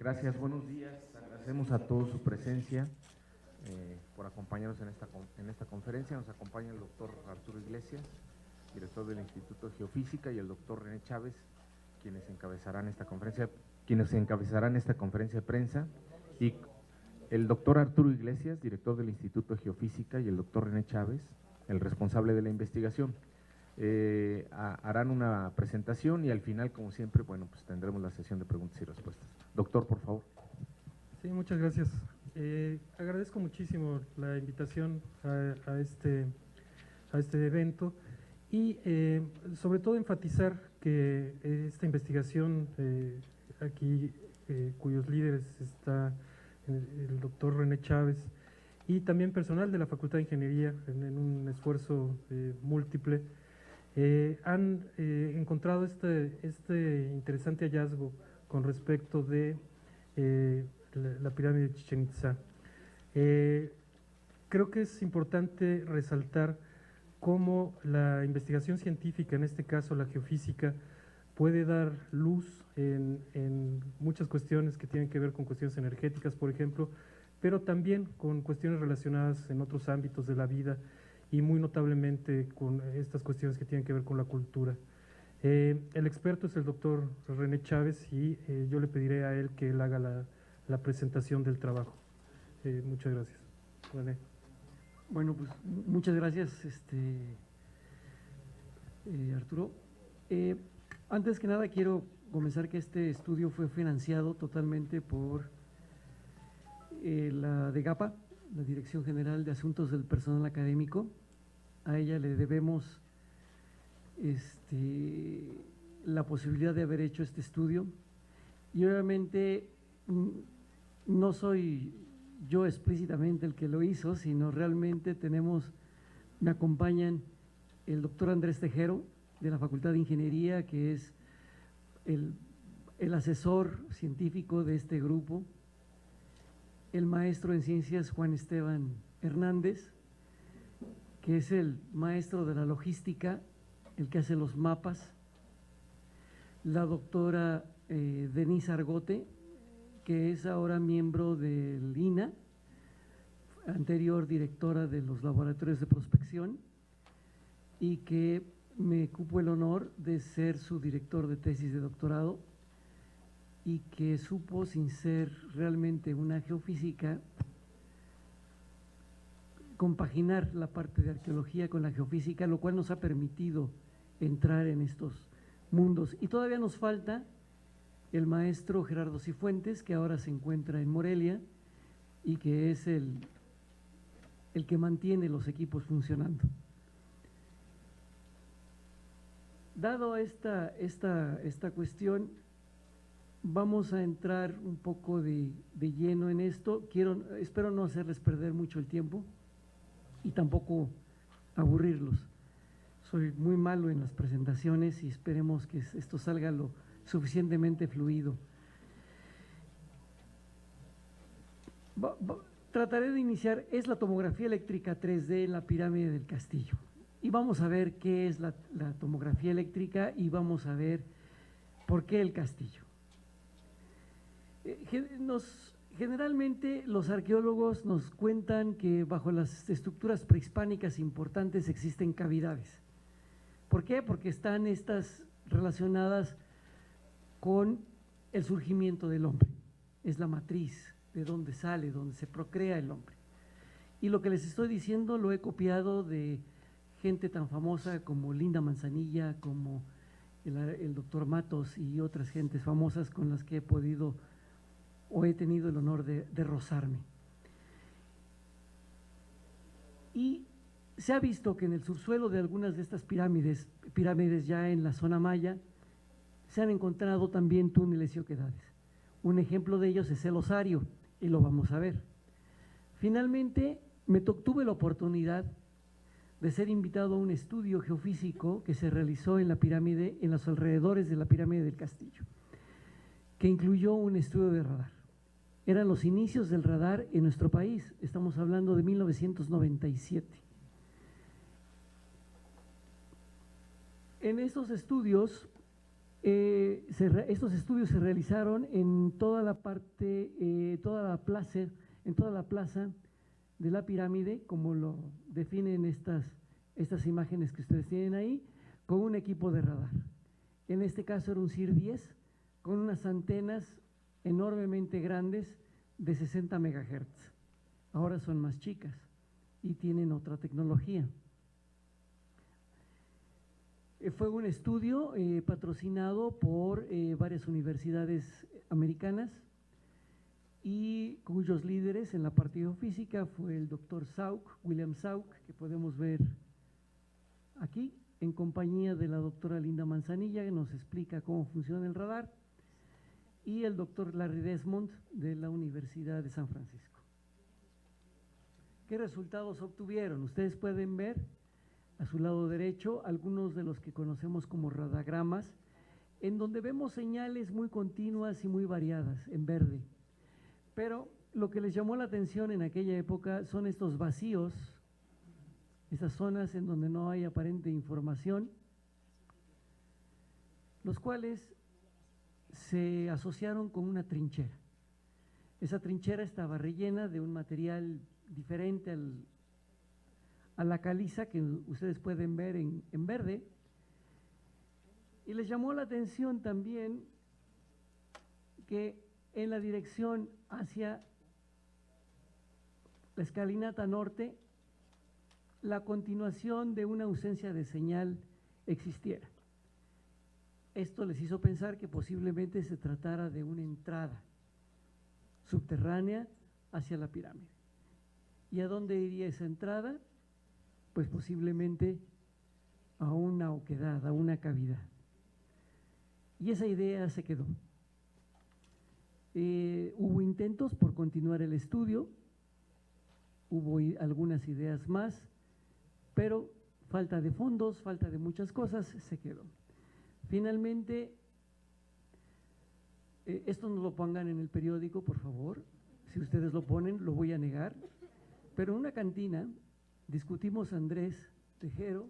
Gracias, buenos días. Agradecemos a todos su presencia por acompañarnos en esta conferencia. Nos acompaña el doctor Arturo Iglesias, director del Instituto de Geofísica, y el doctor René Chávez, quienes encabezarán esta conferencia de prensa. Y el doctor Arturo Iglesias, director del Instituto de Geofísica, y el doctor René Chávez, el responsable de la investigación. Harán una presentación y al final, como siempre, bueno, pues tendremos la sesión de preguntas y respuestas. Doctor, por favor. Sí, muchas gracias. Agradezco muchísimo la invitación a este evento y sobre todo enfatizar que esta investigación aquí, cuyos líderes está el doctor René Chávez y también personal de la Facultad de Ingeniería en un esfuerzo múltiple, han encontrado este interesante hallazgo con respecto de la pirámide de Chichén Itzá. Creo que es importante resaltar cómo la investigación científica, en este caso la geofísica, puede dar luz en muchas cuestiones que tienen que ver con cuestiones energéticas, por ejemplo, pero también con cuestiones relacionadas en otros ámbitos de la vida y muy notablemente con estas cuestiones que tienen que ver con la cultura. El experto es el doctor René Chávez y yo le pediré a él que él haga la presentación del trabajo. Muchas gracias. René. Bueno, pues muchas gracias, Arturo. Antes que nada quiero comenzar que este estudio fue financiado totalmente por la DGAPA, la Dirección General de Asuntos del Personal Académico. A ella le debemos la posibilidad de haber hecho este estudio y obviamente no soy yo explícitamente el que lo hizo, sino realmente me acompañan el doctor Andrés Tejero de la Facultad de Ingeniería, que es el asesor científico de este grupo, el maestro en ciencias Juan Esteban Hernández, que es el maestro de la logística, el que hace los mapas, la doctora Denise Argote, que es ahora miembro del INA, anterior directora de los laboratorios de prospección, y que me cupo el honor de ser su director de tesis de doctorado, y que supo, sin ser realmente una geofísica, compaginar la parte de arqueología con la geofísica, lo cual nos ha permitido entrar en estos mundos. Y todavía nos falta el maestro Gerardo Cifuentes, que ahora se encuentra en Morelia y que es el que mantiene los equipos funcionando. Dado esta cuestión, vamos a entrar un poco de lleno en esto. Espero no hacerles perder mucho el tiempo y tampoco aburrirlos. Soy muy malo en las presentaciones y esperemos que esto salga lo suficientemente fluido. Trataré de iniciar, es la tomografía eléctrica 3D en la pirámide del Castillo. Y vamos a ver qué es la tomografía eléctrica y vamos a ver por qué el Castillo. Generalmente los arqueólogos nos cuentan que bajo las estructuras prehispánicas importantes existen cavidades. ¿Por qué? Porque están estas relacionadas con el surgimiento del hombre. Es la matriz de donde sale, donde se procrea el hombre. Y lo que les estoy diciendo lo he copiado de gente tan famosa como Linda Manzanilla, como el doctor Matos y otras gentes famosas con las que he podido o he tenido el honor de rozarme. Y se ha visto que en el subsuelo de algunas de estas pirámides ya en la zona maya, se han encontrado también túneles y oquedades. Un ejemplo de ellos es el osario, y lo vamos a ver. Finalmente, tuve la oportunidad de ser invitado a un estudio geofísico que se realizó en la pirámide, en los alrededores de la pirámide del Castillo, que incluyó un estudio de radar. Eran los inicios del radar en nuestro país, estamos hablando de 1997. En estos estudios Estos estudios se realizaron en toda la parte, en toda la plaza de la pirámide, como lo definen estas imágenes que ustedes tienen ahí, con un equipo de radar. En este caso era un CIR-10 con unas antenas enormemente grandes de 60 MHz. Ahora son más chicas y tienen otra tecnología. Fue un estudio patrocinado por varias universidades americanas y cuyos líderes en la parte geofísica fue el doctor Sauk, William Sauk, que podemos ver aquí, en compañía de la doctora Linda Manzanilla, que nos explica cómo funciona el radar, y el doctor Larry Desmond de la Universidad de San Francisco. ¿Qué resultados obtuvieron? Ustedes pueden ver a su lado derecho algunos de los que conocemos como radagramas, en donde vemos señales muy continuas y muy variadas en verde. Pero lo que les llamó la atención en aquella época son estos vacíos, esas zonas en donde no hay aparente información, los cuales se asociaron con una trinchera. Esa trinchera estaba rellena de un material diferente a la caliza que ustedes pueden ver en verde, y les llamó la atención también que en la dirección hacia la escalinata norte, la continuación de una ausencia de señal existiera. Esto les hizo pensar que posiblemente se tratara de una entrada subterránea hacia la pirámide. ¿Y a dónde iría esa entrada? Pues posiblemente a una oquedad, a una cavidad. Y esa idea se quedó. Hubo intentos por continuar el estudio, hubo algunas ideas más, pero falta de fondos, falta de muchas cosas, se quedó. Finalmente, esto no lo pongan en el periódico, por favor. Si ustedes lo ponen, lo voy a negar. Pero en una cantina discutimos Andrés Tejero,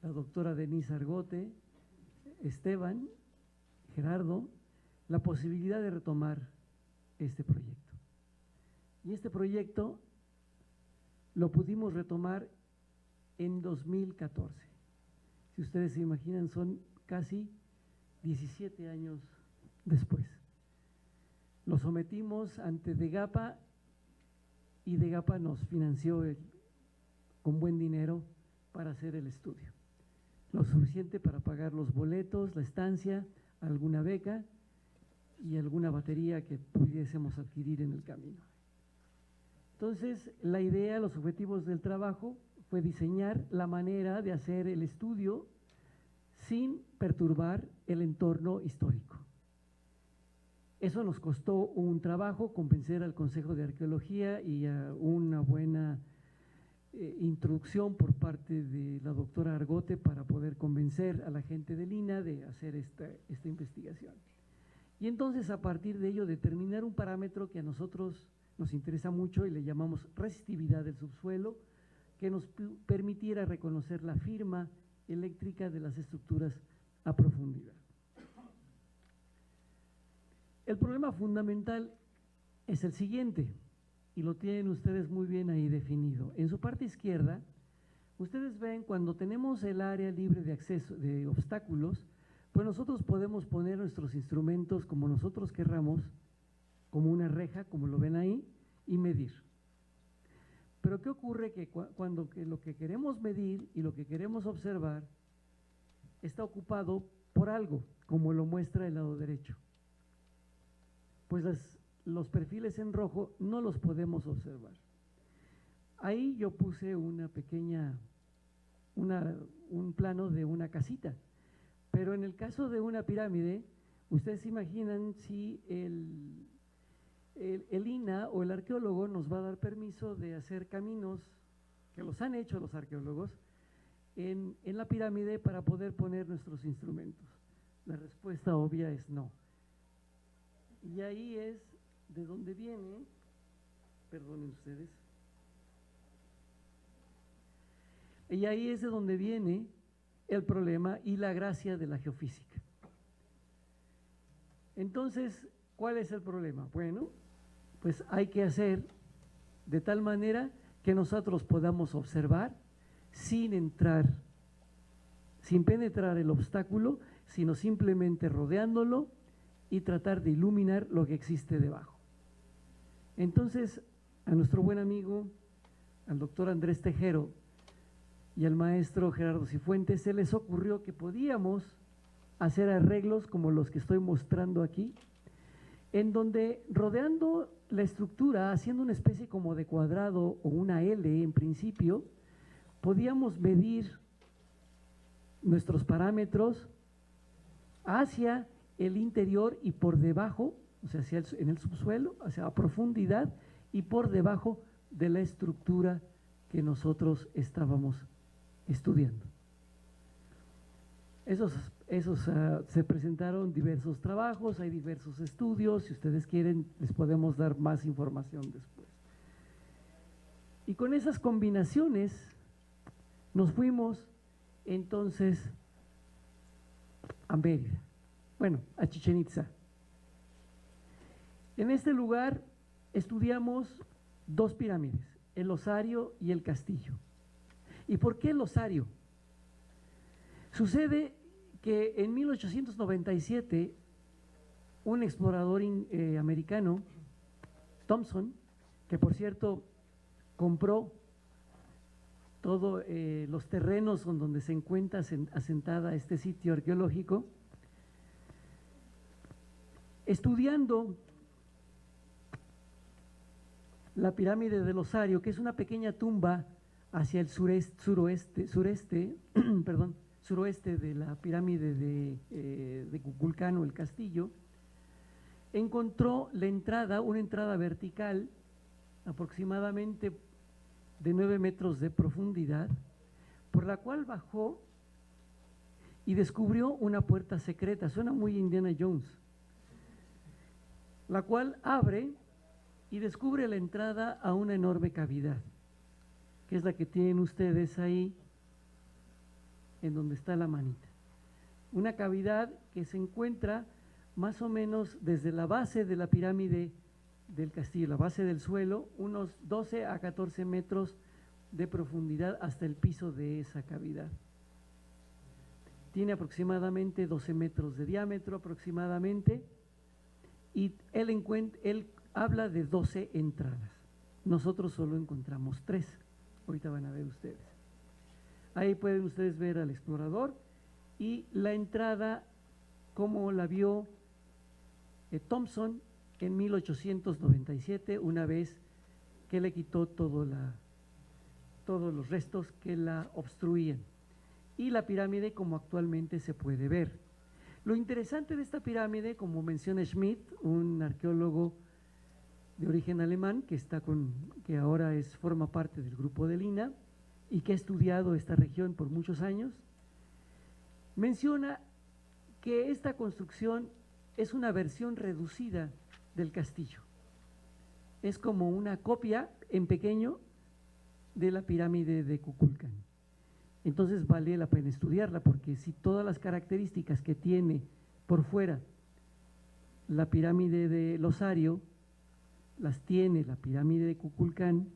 la doctora Denise Argote, Esteban, Gerardo, la posibilidad de retomar este proyecto. Y este proyecto lo pudimos retomar en 2014. Si ustedes se imaginan, son casi 17 años después. Lo sometimos ante DEGAPA y DEGAPA nos financió con buen dinero para hacer el estudio. Lo suficiente para pagar los boletos, la estancia, alguna beca y alguna batería que pudiésemos adquirir en el camino. Entonces, la idea, los objetivos del trabajo fue diseñar la manera de hacer el estudio sin perturbar el entorno histórico. Eso nos costó un trabajo, convencer al Consejo de Arqueología y a una buena introducción por parte de la doctora Argote para poder convencer a la gente del INAH de hacer esta investigación. Y entonces, a partir de ello, determinar un parámetro que a nosotros nos interesa mucho y le llamamos resistividad del subsuelo, que nos permitiera reconocer la firma eléctrica de las estructuras a profundidad. El problema fundamental es el siguiente, y lo tienen ustedes muy bien ahí definido. En su parte izquierda, ustedes ven cuando tenemos el área libre de acceso, de obstáculos, pues nosotros podemos poner nuestros instrumentos como nosotros querramos, como una reja, como lo ven ahí, y medir. Pero ¿qué ocurre? Que cuando lo que queremos medir y lo que queremos observar está ocupado por algo, como lo muestra el lado derecho. Pues los perfiles en rojo no los podemos observar. Ahí yo puse una pequeña, un plano de una casita, pero en el caso de una pirámide, ustedes se imaginan si el INAH o el arqueólogo nos va a dar permiso de hacer caminos, que los han hecho los arqueólogos, en la pirámide para poder poner nuestros instrumentos. La respuesta obvia es no. Y ahí es de donde viene, perdonen ustedes, y ahí es de donde viene el problema y la gracia de la geofísica. Entonces, ¿cuál es el problema? Bueno, pues hay que hacer de tal manera que nosotros podamos observar sin entrar, sin penetrar el obstáculo, sino simplemente rodeándolo y tratar de iluminar lo que existe debajo. Entonces, a nuestro buen amigo, al doctor Andrés Tejero y al maestro Gerardo Cifuentes, se les ocurrió que podíamos hacer arreglos como los que estoy mostrando aquí, en donde rodeando la estructura, haciendo una especie como de cuadrado o una L en principio, podíamos medir nuestros parámetros hacia el interior y por debajo, o sea, en el subsuelo, hacia a profundidad y por debajo de la estructura que nosotros estábamos estudiando. Se presentaron diversos trabajos, hay diversos estudios, si ustedes quieren les podemos dar más información después. Y con esas combinaciones nos fuimos entonces a Mérida, bueno, a Chichén Itzá. En este lugar estudiamos dos pirámides, el Osario y el Castillo. ¿Y por qué el Osario? Sucede que en 1897 un explorador americano, Thompson, que por cierto compró todos los terrenos donde se encuentra asentada este sitio arqueológico, estudiando la pirámide del Osario, que es una pequeña tumba hacia el suroeste de la pirámide de Kukulcán o el Castillo, encontró la entrada, una entrada vertical aproximadamente de 9 metros de profundidad, por la cual bajó y descubrió una puerta secreta, suena muy Indiana Jones, la cual abre y descubre la entrada a una enorme cavidad, que es la que tienen ustedes ahí, en donde está la manita. Una cavidad que se encuentra más o menos desde la base de la pirámide del castillo, la base del suelo, unos 12 a 14 metros de profundidad hasta el piso de esa cavidad. Tiene aproximadamente 12 metros de diámetro aproximadamente, y él habla de 12 entradas. Nosotros solo encontramos 3. Ahorita van a ver ustedes. Ahí pueden ustedes ver al explorador y la entrada como la vio Thompson en 1897, una vez que le quitó todos los restos que la obstruían, y la pirámide como actualmente se puede ver. Lo interesante de esta pirámide, como menciona Schmidt, un arqueólogo de origen alemán que ahora forma parte del grupo del INAH y que ha estudiado esta región por muchos años, menciona que esta construcción es una versión reducida del castillo. Es como una copia en pequeño de la pirámide de Kukulcán. Entonces vale la pena estudiarla, porque si todas las características que tiene por fuera la pirámide del Osario las tiene la pirámide de Kukulcán,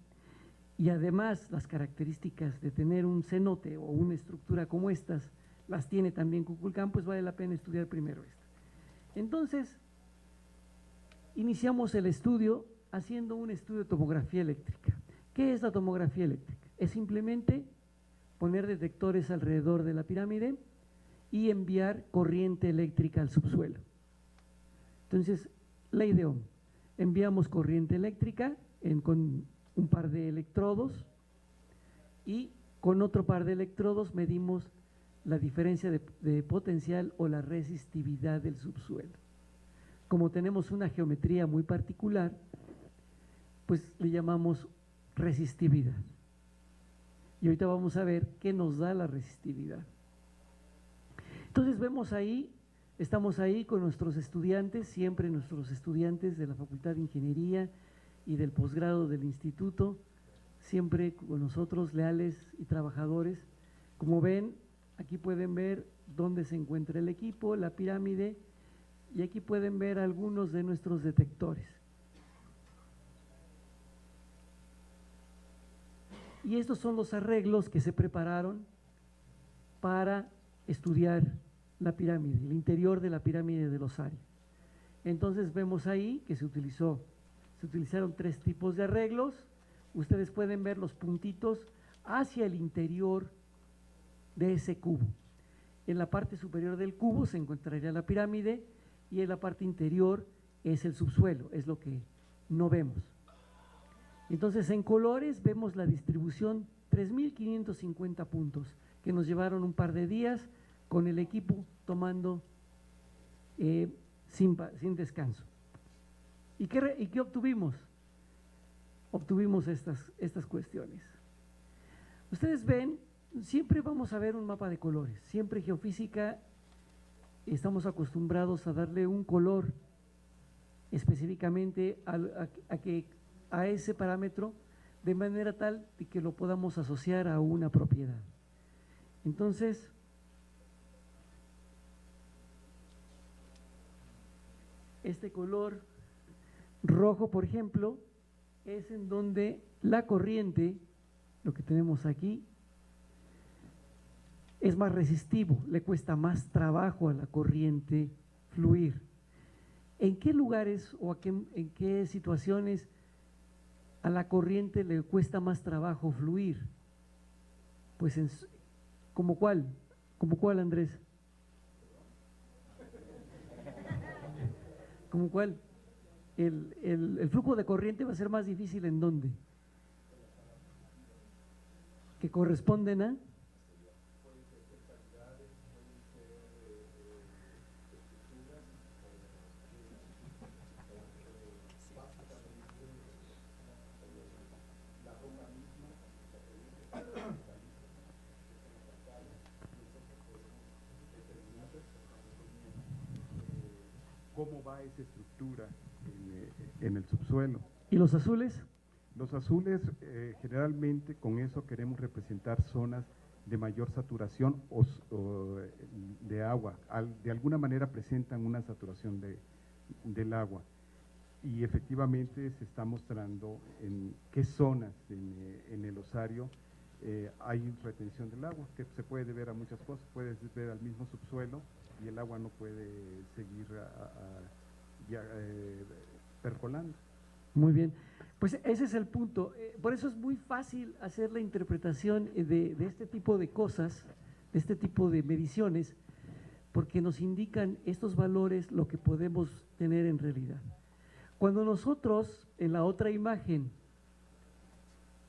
y además las características de tener un cenote o una estructura como estas las tiene también Kukulcán, pues vale la pena estudiar primero esta. Entonces iniciamos el estudio haciendo un estudio de tomografía eléctrica. ¿Qué es la tomografía eléctrica? Es simplemente poner detectores alrededor de la pirámide y enviar corriente eléctrica al subsuelo. Entonces, ley de Ohm, enviamos corriente eléctrica con un par de electrodos, y con otro par de electrodos medimos la diferencia de potencial o la resistividad del subsuelo. Como tenemos una geometría muy particular, pues le llamamos resistividad. Y ahorita vamos a ver qué nos da la resistividad. Entonces vemos ahí, estamos ahí con nuestros estudiantes, siempre nuestros estudiantes de la Facultad de Ingeniería y del posgrado del instituto, siempre con nosotros, leales y trabajadores. Como ven, aquí pueden ver dónde se encuentra el equipo, la pirámide, y aquí pueden ver algunos de nuestros detectores. Y estos son los arreglos que se prepararon para estudiar la pirámide, el interior de la pirámide del Osario. Entonces vemos ahí que se utilizaron 3 tipos de arreglos. Ustedes pueden ver los puntitos hacia el interior de ese cubo. En la parte superior del cubo se encontraría la pirámide y en la parte interior es el subsuelo, es lo que no vemos. Entonces en colores vemos la distribución, 3.550 puntos, que nos llevaron un par de días con el equipo tomando sin descanso. ¿Y qué obtuvimos? Obtuvimos estas cuestiones. Ustedes ven, siempre vamos a ver un mapa de colores, siempre geofísica estamos acostumbrados a darle un color específicamente a ese parámetro, de manera tal de que lo podamos asociar a una propiedad. Entonces, este color rojo, por ejemplo, es en donde la corriente, lo que tenemos aquí, es más resistivo, le cuesta más trabajo a la corriente fluir. ¿En qué lugares o en qué situaciones a la corriente le cuesta más trabajo fluir? Pues ¿como cuál? ¿Como cuál, Andrés? ¿Como cuál? El flujo de corriente va a ser más difícil ¿en dónde? ¿Que corresponden a? ¿Cómo va esa estructura en el subsuelo? ¿Y los azules? Los azules, generalmente con eso queremos representar zonas de mayor saturación de agua. De alguna manera presentan una saturación del agua. Y efectivamente se está mostrando en qué zonas en el osario hay retención del agua, que se puede deber a muchas cosas. Puedes ver al mismo subsuelo y el agua no puede seguir percolando. Muy bien, pues ese es el punto. Por eso es muy fácil hacer la interpretación de este tipo de cosas, de este tipo de mediciones, porque nos indican estos valores lo que podemos tener en realidad. Cuando nosotros en la otra imagen,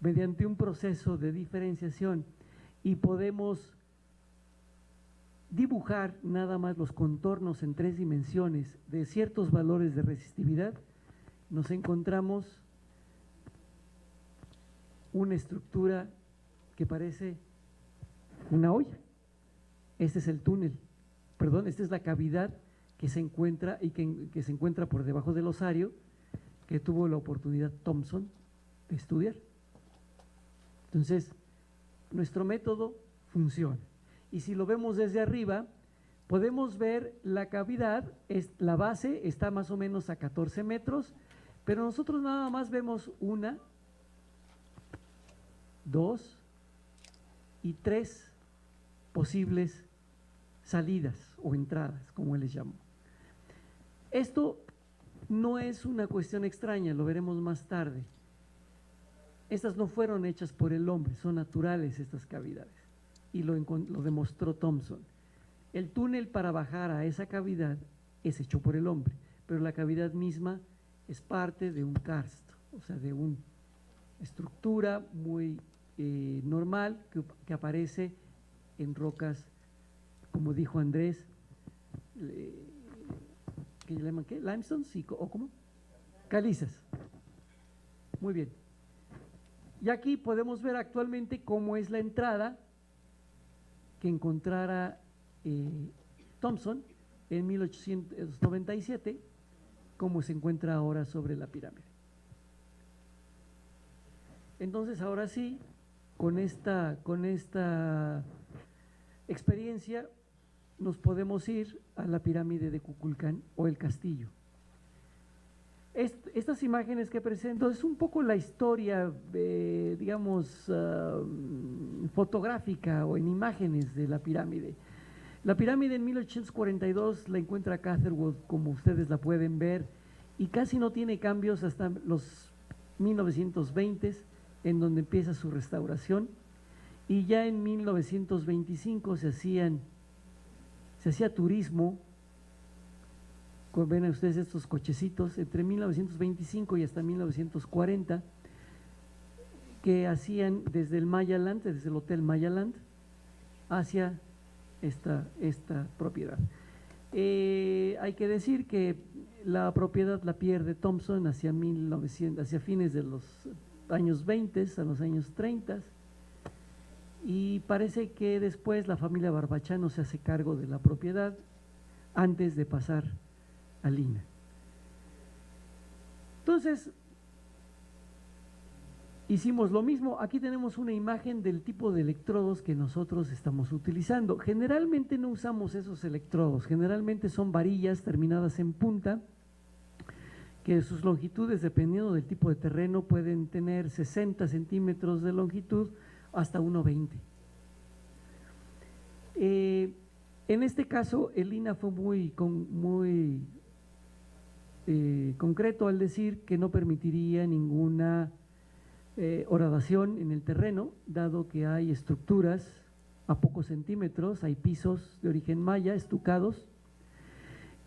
mediante un proceso de diferenciación, y podemos dibujar nada más los contornos en 3 dimensiones de ciertos valores de resistividad, nos encontramos una estructura que parece una olla. Este es el túnel, perdón, esta es la cavidad que se encuentra y que se encuentra por debajo del osario, que tuvo la oportunidad Thompson de estudiar. Entonces, nuestro método funciona. Y si lo vemos desde arriba, podemos ver la cavidad, la base está más o menos a 14 metros, pero nosotros nada más vemos 1, 2 y 3 posibles salidas o entradas, como él les llamó. Esto no es una cuestión extraña, lo veremos más tarde. Estas no fueron hechas por el hombre, son naturales estas cavidades. Y lo demostró Thompson. El túnel para bajar a esa cavidad es hecho por el hombre, pero la cavidad misma es parte de un karst, o sea, de una estructura muy normal que aparece en rocas, como dijo Andrés, ¿qué le llaman? ¿Qué? ¿Limestone? Sí, ¿o cómo? Calizas. Muy bien. Y aquí podemos ver actualmente cómo es la entrada que encontrara Thompson en 1897, como se encuentra ahora sobre la pirámide. Entonces, ahora sí, con esta experiencia, nos podemos ir a la pirámide de Kukulcán o el castillo. Estas imágenes que presento es un poco la historia, digamos, fotográfica o en imágenes de la pirámide. La pirámide en 1842 la encuentra Catherwood, como ustedes la pueden ver, y casi no tiene cambios hasta los 1920, en donde empieza su restauración, y ya en 1925 se hacía turismo. Ven ustedes estos cochecitos, entre 1925 y hasta 1940, que hacían desde el Mayaland, desde el Hotel Mayaland, hacia esta propiedad. Hay que decir que la propiedad la pierde Thompson hacia fines de los años 20, a los años 30, y parece que después la familia Barbachano se hace cargo de la propiedad antes de pasar a Lina. Entonces, hicimos lo mismo. Aquí tenemos una imagen del tipo de electrodos que nosotros estamos utilizando. Generalmente no usamos esos electrodos, generalmente son varillas terminadas en punta, que sus longitudes, dependiendo del tipo de terreno, pueden tener 60 centímetros de longitud hasta 1,20. En este caso, el Lina fue muy concreto al decir que no permitiría ninguna horadación en el terreno, dado que hay estructuras a pocos centímetros, hay pisos de origen maya estucados,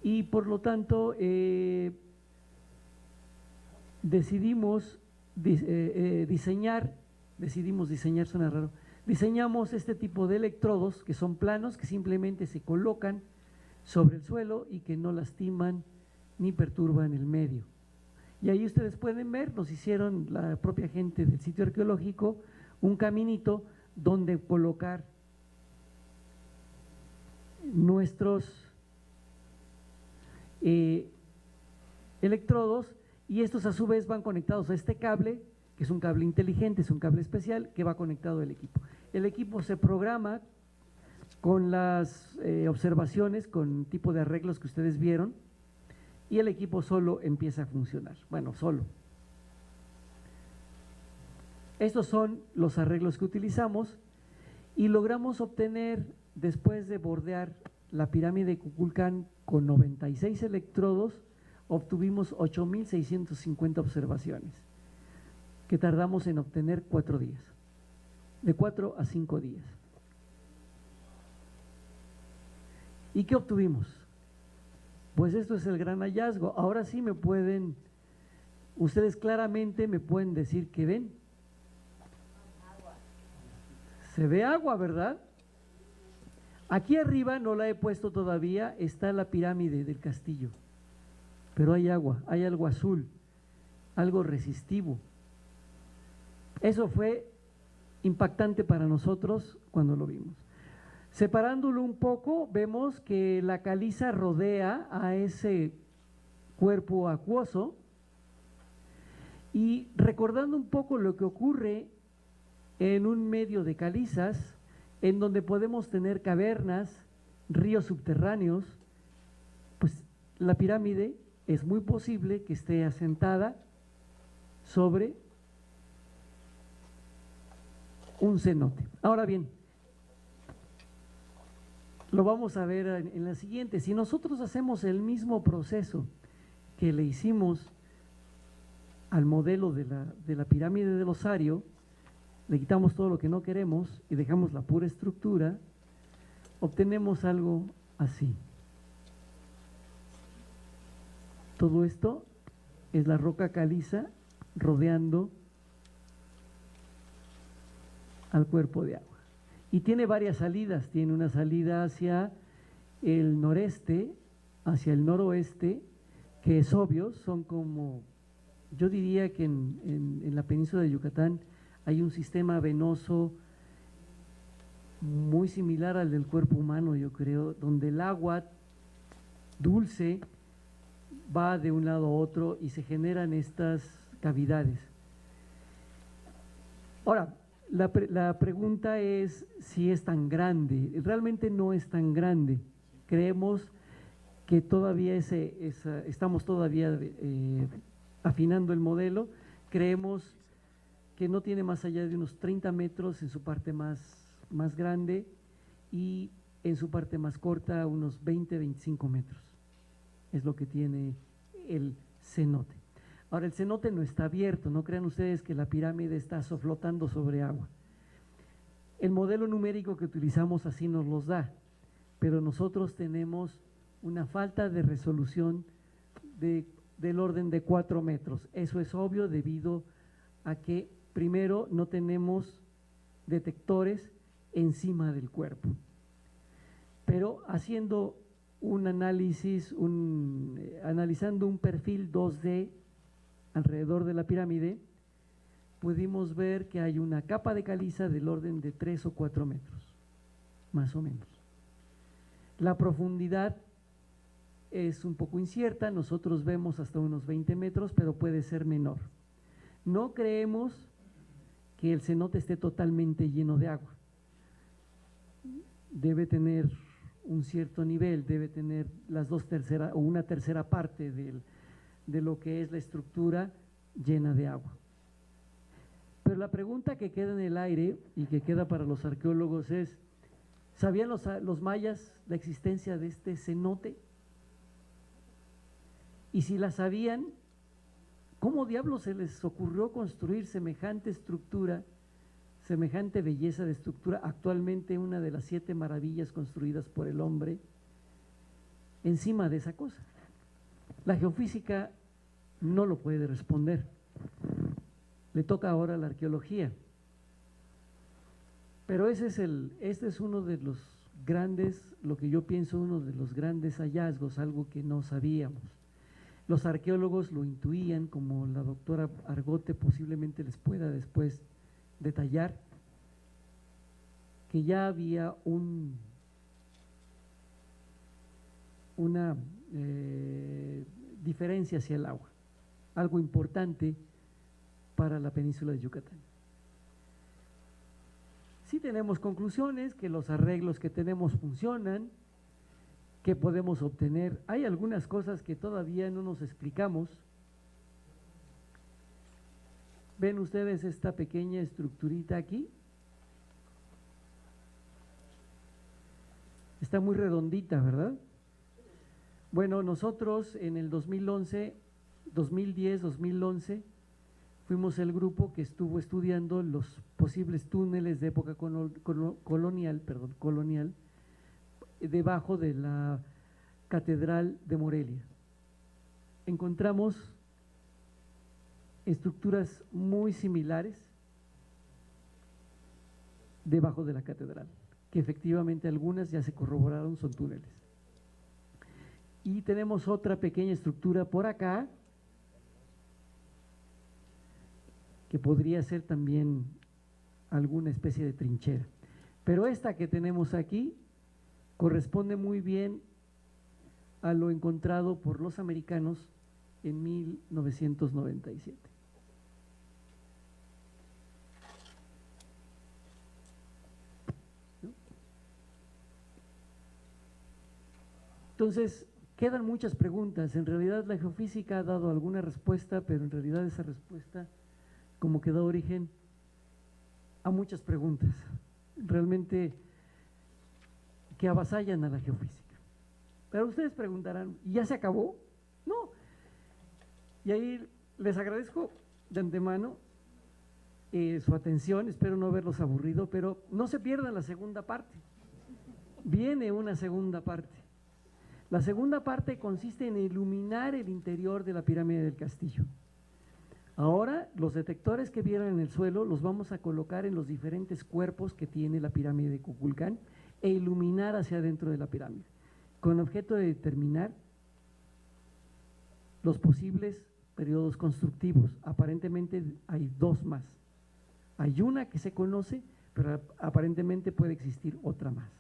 y por lo tanto decidimos diseñar, suena raro, diseñamos este tipo de electrodos que son planos, que simplemente se colocan sobre el suelo y que no lastiman ni perturban el medio. Y ahí ustedes pueden ver, nos hicieron la propia gente del sitio arqueológico un caminito donde colocar nuestros electrodos, y estos a su vez van conectados a este cable, que es un cable inteligente, es un cable especial que va conectado al equipo. El equipo se programa con las observaciones, con tipo de arreglos que ustedes vieron, y el equipo solo empieza a funcionar. Bueno, solo. Estos son los arreglos que utilizamos y logramos obtener, después de bordear la pirámide de Kukulcán con 96 electrodos, obtuvimos 8.650 observaciones, que tardamos en obtener 4 días, de 4 a 5 días. ¿Y qué obtuvimos? Pues esto es el gran hallazgo. Ahora sí ustedes claramente me pueden decir que ven. Se ve agua, ¿verdad? Aquí arriba, no la he puesto todavía, está la pirámide del castillo, pero hay agua, hay algo azul, algo resistivo. Eso fue impactante para nosotros cuando lo vimos. Separándolo un poco, vemos que la caliza rodea a ese cuerpo acuoso, y recordando un poco lo que ocurre en un medio de calizas, en donde podemos tener cavernas, ríos subterráneos, pues la pirámide es muy posible que esté asentada sobre un cenote. Ahora bien, lo vamos a ver en la siguiente. Si nosotros hacemos el mismo proceso que le hicimos al modelo de la pirámide del osario, le quitamos todo lo que no queremos y dejamos la pura estructura, obtenemos algo así. Todo esto es la roca caliza rodeando al cuerpo de agua. Y tiene varias salidas, tiene una salida hacia el noreste, hacia el noroeste, que es obvio, son como, yo diría que en la península de Yucatán hay un sistema venoso muy similar al del cuerpo humano, yo creo, donde el agua dulce va de un lado a otro y se generan estas cavidades. Ahora, la pregunta es si es tan grande. Realmente no es tan grande. Creemos que todavía estamos todavía afinando el modelo. Creemos que no tiene más allá de unos 30 metros en su parte más grande y en su parte más corta unos 20-25 metros. Es lo que tiene el cenote. Ahora, el cenote no está abierto, no crean ustedes que la pirámide está flotando sobre agua. El modelo numérico que utilizamos así nos los da, pero nosotros tenemos una falta de resolución del orden de 4 metros. Eso es obvio debido a que primero no tenemos detectores encima del cuerpo. Pero haciendo un análisis, analizando un perfil 2D alrededor de la pirámide, pudimos ver que hay una capa de caliza del orden de 3 o 4 metros, más o menos. La profundidad es un poco incierta, nosotros vemos hasta unos 20 metros, pero puede ser menor. No creemos que el cenote esté totalmente lleno de agua. Debe tener un cierto nivel, debe tener las 2/3 o 1/3 parte de lo que es la estructura llena de agua. Pero la pregunta que queda en el aire y que queda para los arqueólogos es, ¿sabían los mayas la existencia de este cenote? Y si la sabían, ¿cómo diablos se les ocurrió construir semejante estructura, semejante belleza de estructura, actualmente una de las 7 maravillas construidas por el hombre, encima de esa cosa? La geofísica no lo puede responder. Le toca ahora a la arqueología. Pero este es uno de los grandes, lo que yo pienso, uno de los grandes hallazgos, algo que no sabíamos. Los arqueólogos lo intuían, como la doctora Argote posiblemente les pueda después detallar, que ya había una diferencia hacia el agua, algo importante para la península de Yucatán. Sí tenemos conclusiones, que los arreglos que tenemos funcionan, que podemos obtener. Hay algunas cosas que todavía no nos explicamos. ¿Ven ustedes esta pequeña estructurita aquí? Está muy redondita, ¿verdad? Bueno, nosotros en el 2011, 2010, 2011, fuimos el grupo que estuvo estudiando los posibles túneles de época colonial, debajo de la Catedral de Morelia. Encontramos estructuras muy similares debajo de la catedral, que efectivamente algunas ya se corroboraron, son túneles. Y tenemos otra pequeña estructura por acá, que podría ser también alguna especie de trinchera. Pero esta que tenemos aquí corresponde muy bien a lo encontrado por los americanos en 1997. ¿No? Entonces, quedan muchas preguntas. En realidad la geofísica ha dado alguna respuesta, pero en realidad esa respuesta como que da origen a muchas preguntas, realmente que avasallan a la geofísica. Pero ustedes preguntarán, ¿y ya se acabó? No. Y ahí les agradezco de antemano su atención, espero no haberlos aburrido, pero no se pierdan la segunda parte. Viene una segunda parte. La segunda parte consiste en iluminar el interior de la pirámide del castillo. Ahora, los detectores que vieron en el suelo los vamos a colocar en los diferentes cuerpos que tiene la pirámide de Kukulcán e iluminar hacia adentro de la pirámide, con objeto de determinar los posibles periodos constructivos. Aparentemente hay 2 más. Hay una que se conoce, pero aparentemente puede existir otra más.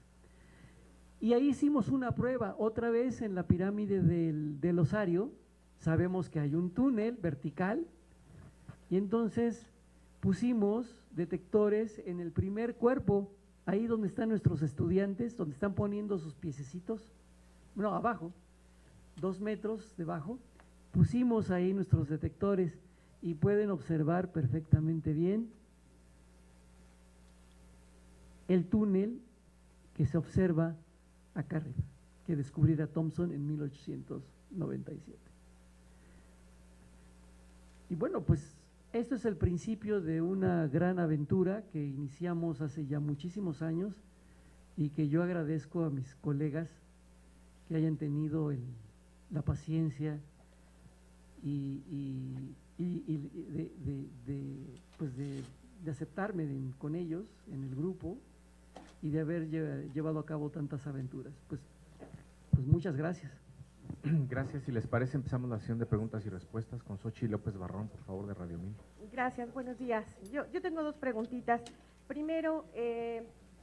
Y ahí hicimos una prueba, otra vez en la pirámide del Osario. Sabemos que hay un túnel vertical, y entonces pusimos detectores en el primer cuerpo, ahí donde están nuestros estudiantes, donde están poniendo sus piececitos. no, abajo, 2 metros debajo, pusimos ahí nuestros detectores y pueden observar perfectamente bien el túnel que se observa acá arriba, que descubriera Thomson en 1897. Y bueno, pues esto es el principio de una gran aventura que iniciamos hace ya muchísimos años y que yo agradezco a mis colegas que hayan tenido la paciencia y de aceptarme con ellos en el grupo y de haber llevado a cabo tantas aventuras. Pues muchas gracias. Gracias. Si les parece, empezamos la sesión de preguntas y respuestas con Xochitl López Barrón, por favor, de Radio 1000. Gracias, buenos días. Yo tengo 2 preguntitas. Primero,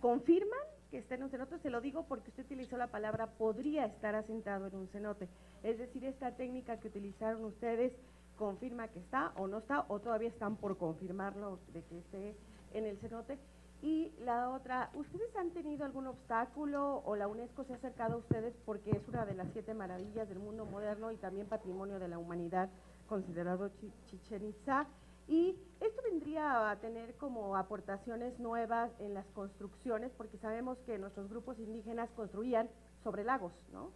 ¿confirman que está en un cenote? Se lo digo porque usted utilizó la palabra podría estar asentado en un cenote. Es decir, esta técnica que utilizaron ustedes confirma que está o no está, o todavía están por confirmarlo de que esté en el cenote. Y la otra, ¿ustedes han tenido algún obstáculo o la UNESCO se ha acercado a ustedes porque es una de las 7 maravillas del mundo moderno y también patrimonio de la humanidad considerado Chichén Itzá? Y esto vendría a tener como aportaciones nuevas en las construcciones, porque sabemos que nuestros grupos indígenas construían sobre lagos, ¿no?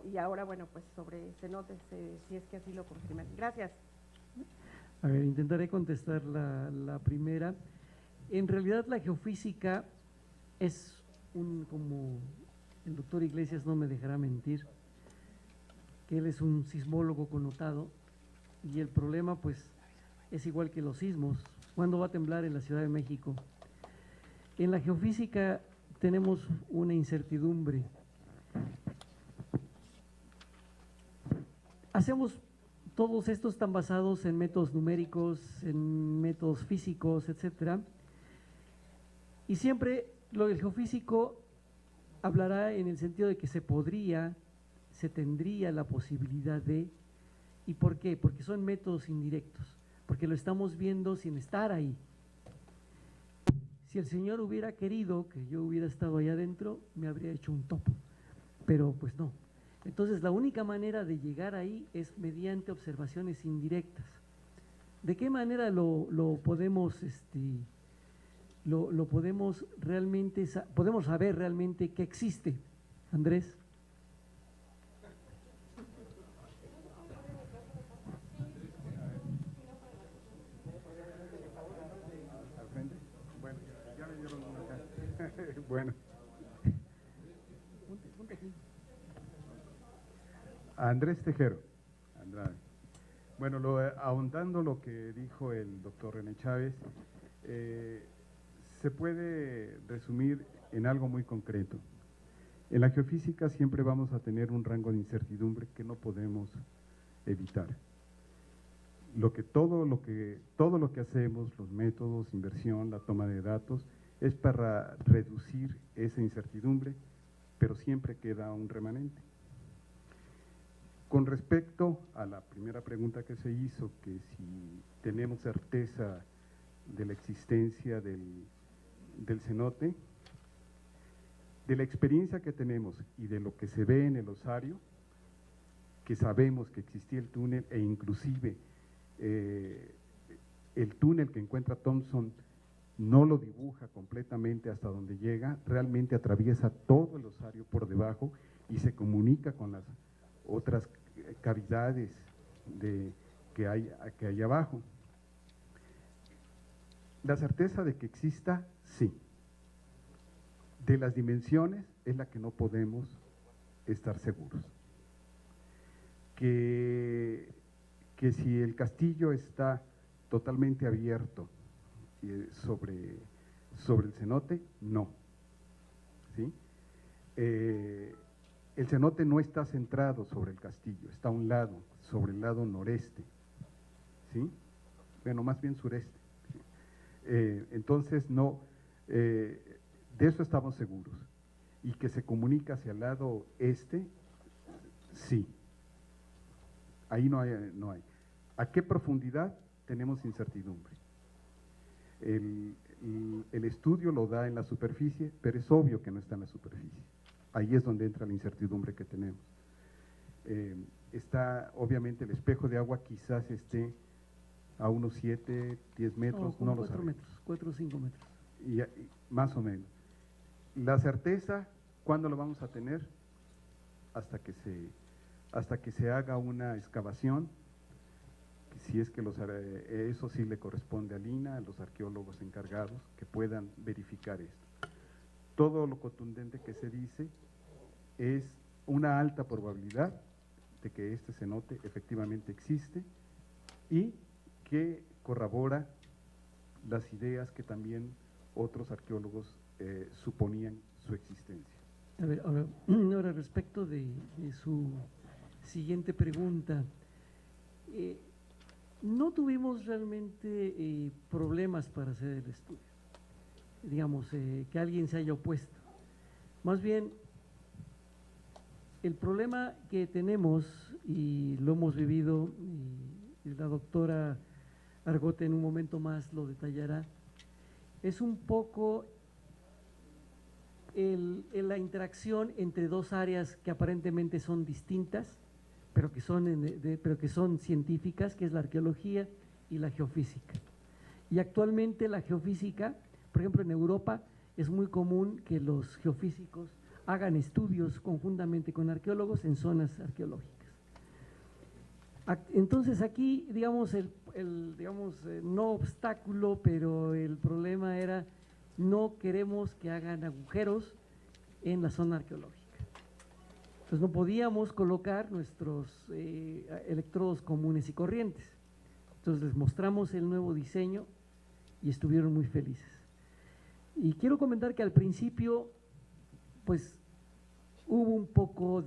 Y ahora, bueno, pues sobre cenotes, si es que así lo confirman. Gracias. A ver, intentaré contestar la primera. En realidad la geofísica es como el doctor Iglesias no me dejará mentir, que él es un sismólogo connotado y el problema pues es igual que los sismos. ¿Cuándo va a temblar en la Ciudad de México? En la geofísica tenemos una incertidumbre. Todos estos están basados en métodos numéricos, en métodos físicos, etcétera. Y siempre el geofísico hablará en el sentido de que se tendría la posibilidad de, ¿y por qué? Porque son métodos indirectos, porque lo estamos viendo sin estar ahí. Si el Señor hubiera querido que yo hubiera estado allá adentro, me habría hecho un topo, pero pues no. Entonces la única manera de llegar ahí es mediante observaciones indirectas. ¿De qué manera lo podemos podemos realmente, podemos saber realmente que existe, Andrés? ¿Al frente? Bueno, ya me dieron una acá. Bueno. Ponte aquí. Andrés Tejero, Andrade. Bueno, ahondando lo que dijo el doctor René Chávez, se puede resumir en algo muy concreto. En la geofísica siempre vamos a tener un rango de incertidumbre que no podemos evitar. Todo lo que hacemos, los métodos, inversión, la toma de datos, es para reducir esa incertidumbre, pero siempre queda un remanente. Con respecto a la primera pregunta que se hizo, que si tenemos certeza de la existencia del cenote, de la experiencia que tenemos y de lo que se ve en el osario, que sabemos que existía el túnel e inclusive el túnel que encuentra Thomson no lo dibuja completamente hasta donde llega, realmente atraviesa todo el osario por debajo y se comunica con las otras cavidades que hay abajo. La certeza de que exista, sí. De las dimensiones es la que no podemos estar seguros. Que si el castillo está totalmente abierto sobre el cenote, no. ¿Sí? El cenote no está centrado sobre el castillo, está a un lado, sobre el lado noreste, ¿sí? Bueno, más bien sureste. Entonces, no, de eso estamos seguros. Y que se comunica hacia el lado este, sí. Ahí no hay. ¿A qué profundidad? Tenemos incertidumbre. El estudio lo da en la superficie, pero es obvio que no está en la superficie. Ahí es donde entra la incertidumbre que tenemos. Está, obviamente, el espejo de agua quizás esté a unos 7, 10 metros, no lo 4 sabemos. metros, 4 o 5 metros. Y más o menos. La certeza, ¿cuándo lo vamos a tener? Hasta que se haga una excavación, si es que eso sí le corresponde al INAH, a los arqueólogos encargados, que puedan verificar esto. Todo lo contundente que se dice es una alta probabilidad de que este cenote efectivamente existe y que corrobora las ideas que también otros arqueólogos suponían su existencia. A ver, ahora respecto de su siguiente pregunta, no tuvimos realmente problemas para hacer el estudio, digamos, que alguien se haya opuesto. Más bien, el problema que tenemos, y lo hemos vivido, y la doctora Argote en un momento más lo detallará, es un poco la interacción entre dos áreas que aparentemente son distintas, pero que son científicas, que es la arqueología y la geofísica. Y actualmente la geofísica, por ejemplo en Europa, es muy común que los geofísicos hagan estudios conjuntamente con arqueólogos en zonas arqueológicas. Entonces aquí, digamos, no obstáculo, pero el problema era, no queremos que hagan agujeros en la zona arqueológica. Entonces no podíamos colocar nuestros electrodos comunes y corrientes. Entonces les mostramos el nuevo diseño y estuvieron muy felices. Y quiero comentar que al principio, pues, hubo un poco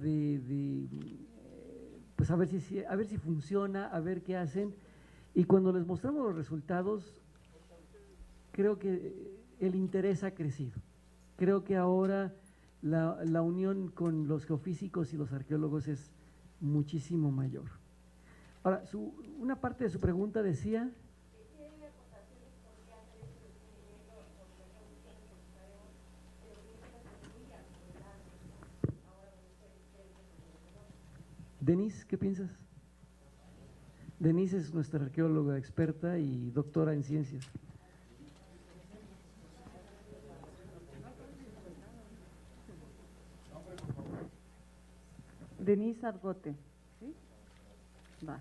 pues a ver si funciona, a ver qué hacen. Y cuando les mostramos los resultados, creo que el interés ha crecido. Creo que ahora la unión con los geofísicos y los arqueólogos es muchísimo mayor. Ahora, una parte de su pregunta decía… Denise, ¿qué piensas? Denise es nuestra arqueóloga experta y doctora en ciencias. Denise Argote, ¿sí? Va.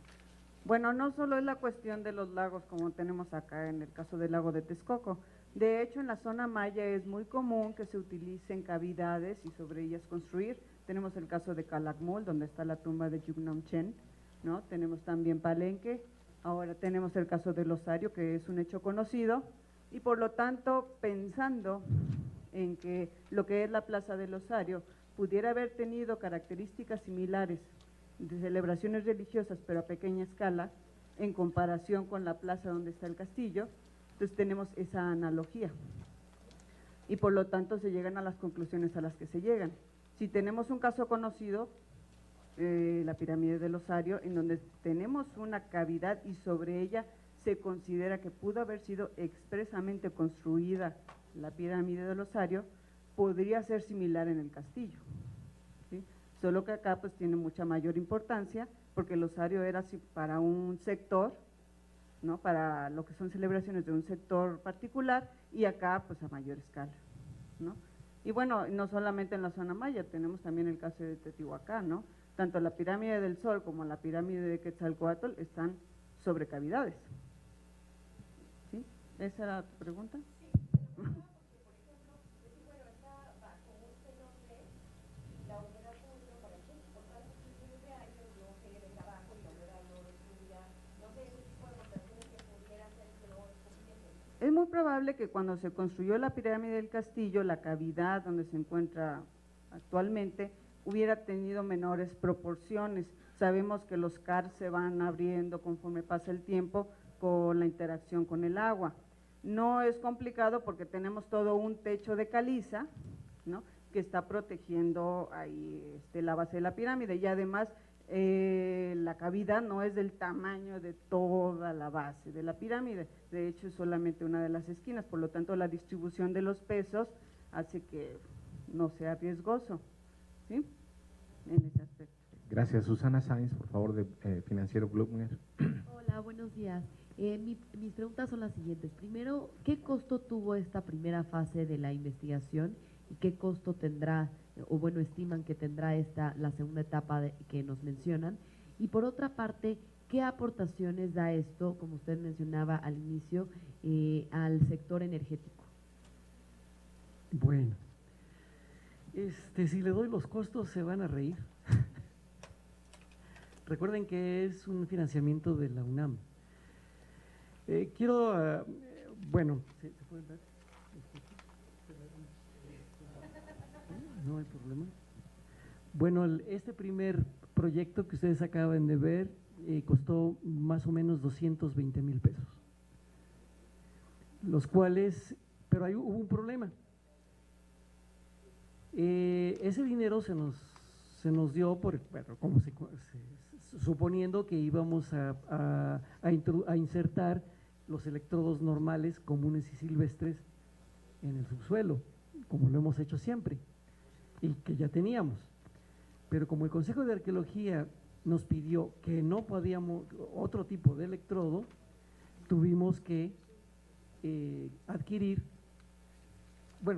Bueno, no solo es la cuestión de los lagos como tenemos acá en el caso del lago de Texcoco. De hecho, en la zona maya es muy común que se utilicen cavidades y sobre ellas construir. Tenemos el caso de Calakmul, donde está la tumba de Yugnom-Chen, ¿no? Tenemos también Palenque, ahora tenemos el caso del Osario, que es un hecho conocido, y por lo tanto, pensando en que lo que es la Plaza del Osario pudiera haber tenido características similares de celebraciones religiosas, pero a pequeña escala, en comparación con la plaza donde está el castillo, entonces tenemos esa analogía. Y por lo tanto se llegan a las conclusiones a las que se llegan. Si tenemos un caso conocido, la pirámide del Osario, en donde tenemos una cavidad y sobre ella se considera que pudo haber sido expresamente construida la pirámide del Osario, podría ser similar en el castillo, ¿sí? Solo que acá pues tiene mucha mayor importancia, porque el Osario era para un sector, ¿no? Para lo que son celebraciones de un sector particular, y acá pues a mayor escala, ¿no? Y bueno, no solamente en la zona maya, tenemos también el caso de Teotihuacán, ¿no? Tanto la pirámide del Sol como la pirámide de Quetzalcóatl están sobre cavidades. ¿Sí? ¿Esa era tu pregunta? Es muy probable que cuando se construyó la pirámide del castillo, la cavidad donde se encuentra actualmente hubiera tenido menores proporciones. Sabemos que los CAR se van abriendo conforme pasa el tiempo con la interacción con el agua. No es complicado porque tenemos todo un techo de caliza, ¿no?, que está protegiendo ahí la base de la pirámide, y además la cavidad no es del tamaño de toda la base de la pirámide, de hecho es solamente una de las esquinas, por lo tanto la distribución de los pesos hace que no sea riesgoso, ¿sí? En ese aspecto. Gracias. Susana Sáenz, por favor, de Financiero Blumner. Hola, buenos días. Mis preguntas son las siguientes. Primero, ¿qué costo tuvo esta primera fase de la investigación y qué costo tendrá, o bueno, estiman que tendrá la segunda etapa que nos mencionan? Y por otra parte, ¿qué aportaciones da esto, como usted mencionaba al inicio, al sector energético? Bueno, si le doy los costos se van a reír. Recuerden que es un financiamiento de la UNAM. Bueno, ¿se pueden dar? No hay problema. Bueno, este primer proyecto que ustedes acaban de ver costó más o menos 220,000 pesos, los cuales, pero ahí hubo un problema. Ese dinero se nos dio suponiendo que íbamos a insertar los electrodos normales, comunes y silvestres en el subsuelo, como lo hemos hecho siempre y que ya teníamos. Pero como el Consejo de Arqueología nos pidió que no podíamos otro tipo de electrodo, tuvimos que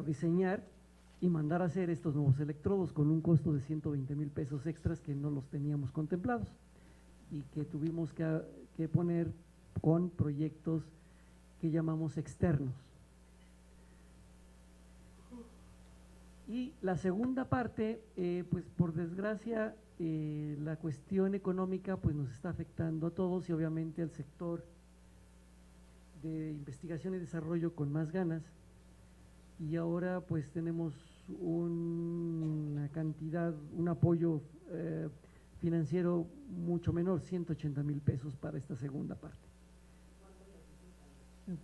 diseñar y mandar a hacer estos nuevos electrodos con un costo de 120,000 pesos extras que no los teníamos contemplados y que tuvimos que poner con proyectos que llamamos externos. Y la segunda parte, pues por desgracia, la cuestión económica pues nos está afectando a todos y obviamente al sector de investigación y desarrollo con más ganas. Y ahora pues tenemos una cantidad, un apoyo financiero mucho menor, 180,000 pesos para esta segunda parte.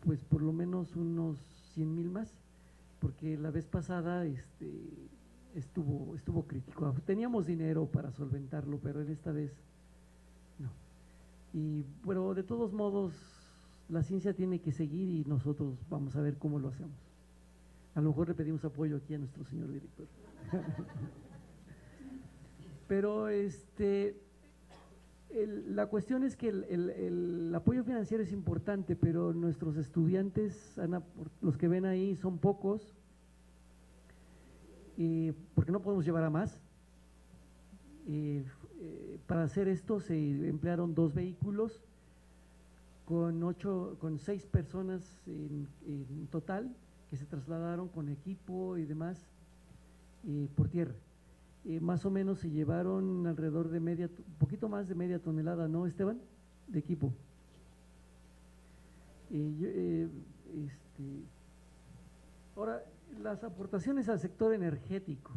Pues por lo menos unos 100,000 más, porque la vez pasada estuvo crítico. Teníamos dinero para solventarlo, pero en esta vez no. Y bueno, de todos modos, la ciencia tiene que seguir y nosotros vamos a ver cómo lo hacemos. A lo mejor le pedimos apoyo aquí a nuestro señor director. Pero la cuestión es que el apoyo financiero es importante, pero nuestros estudiantes, los que ven ahí, son pocos, porque no podemos llevar a más. Para hacer esto se emplearon 2 vehículos con 6 personas en total, que se trasladaron con equipo y demás por tierra. Más o menos se llevaron alrededor de un poquito más de media tonelada, ¿no, Esteban? De equipo. Ahora, las aportaciones al sector energético.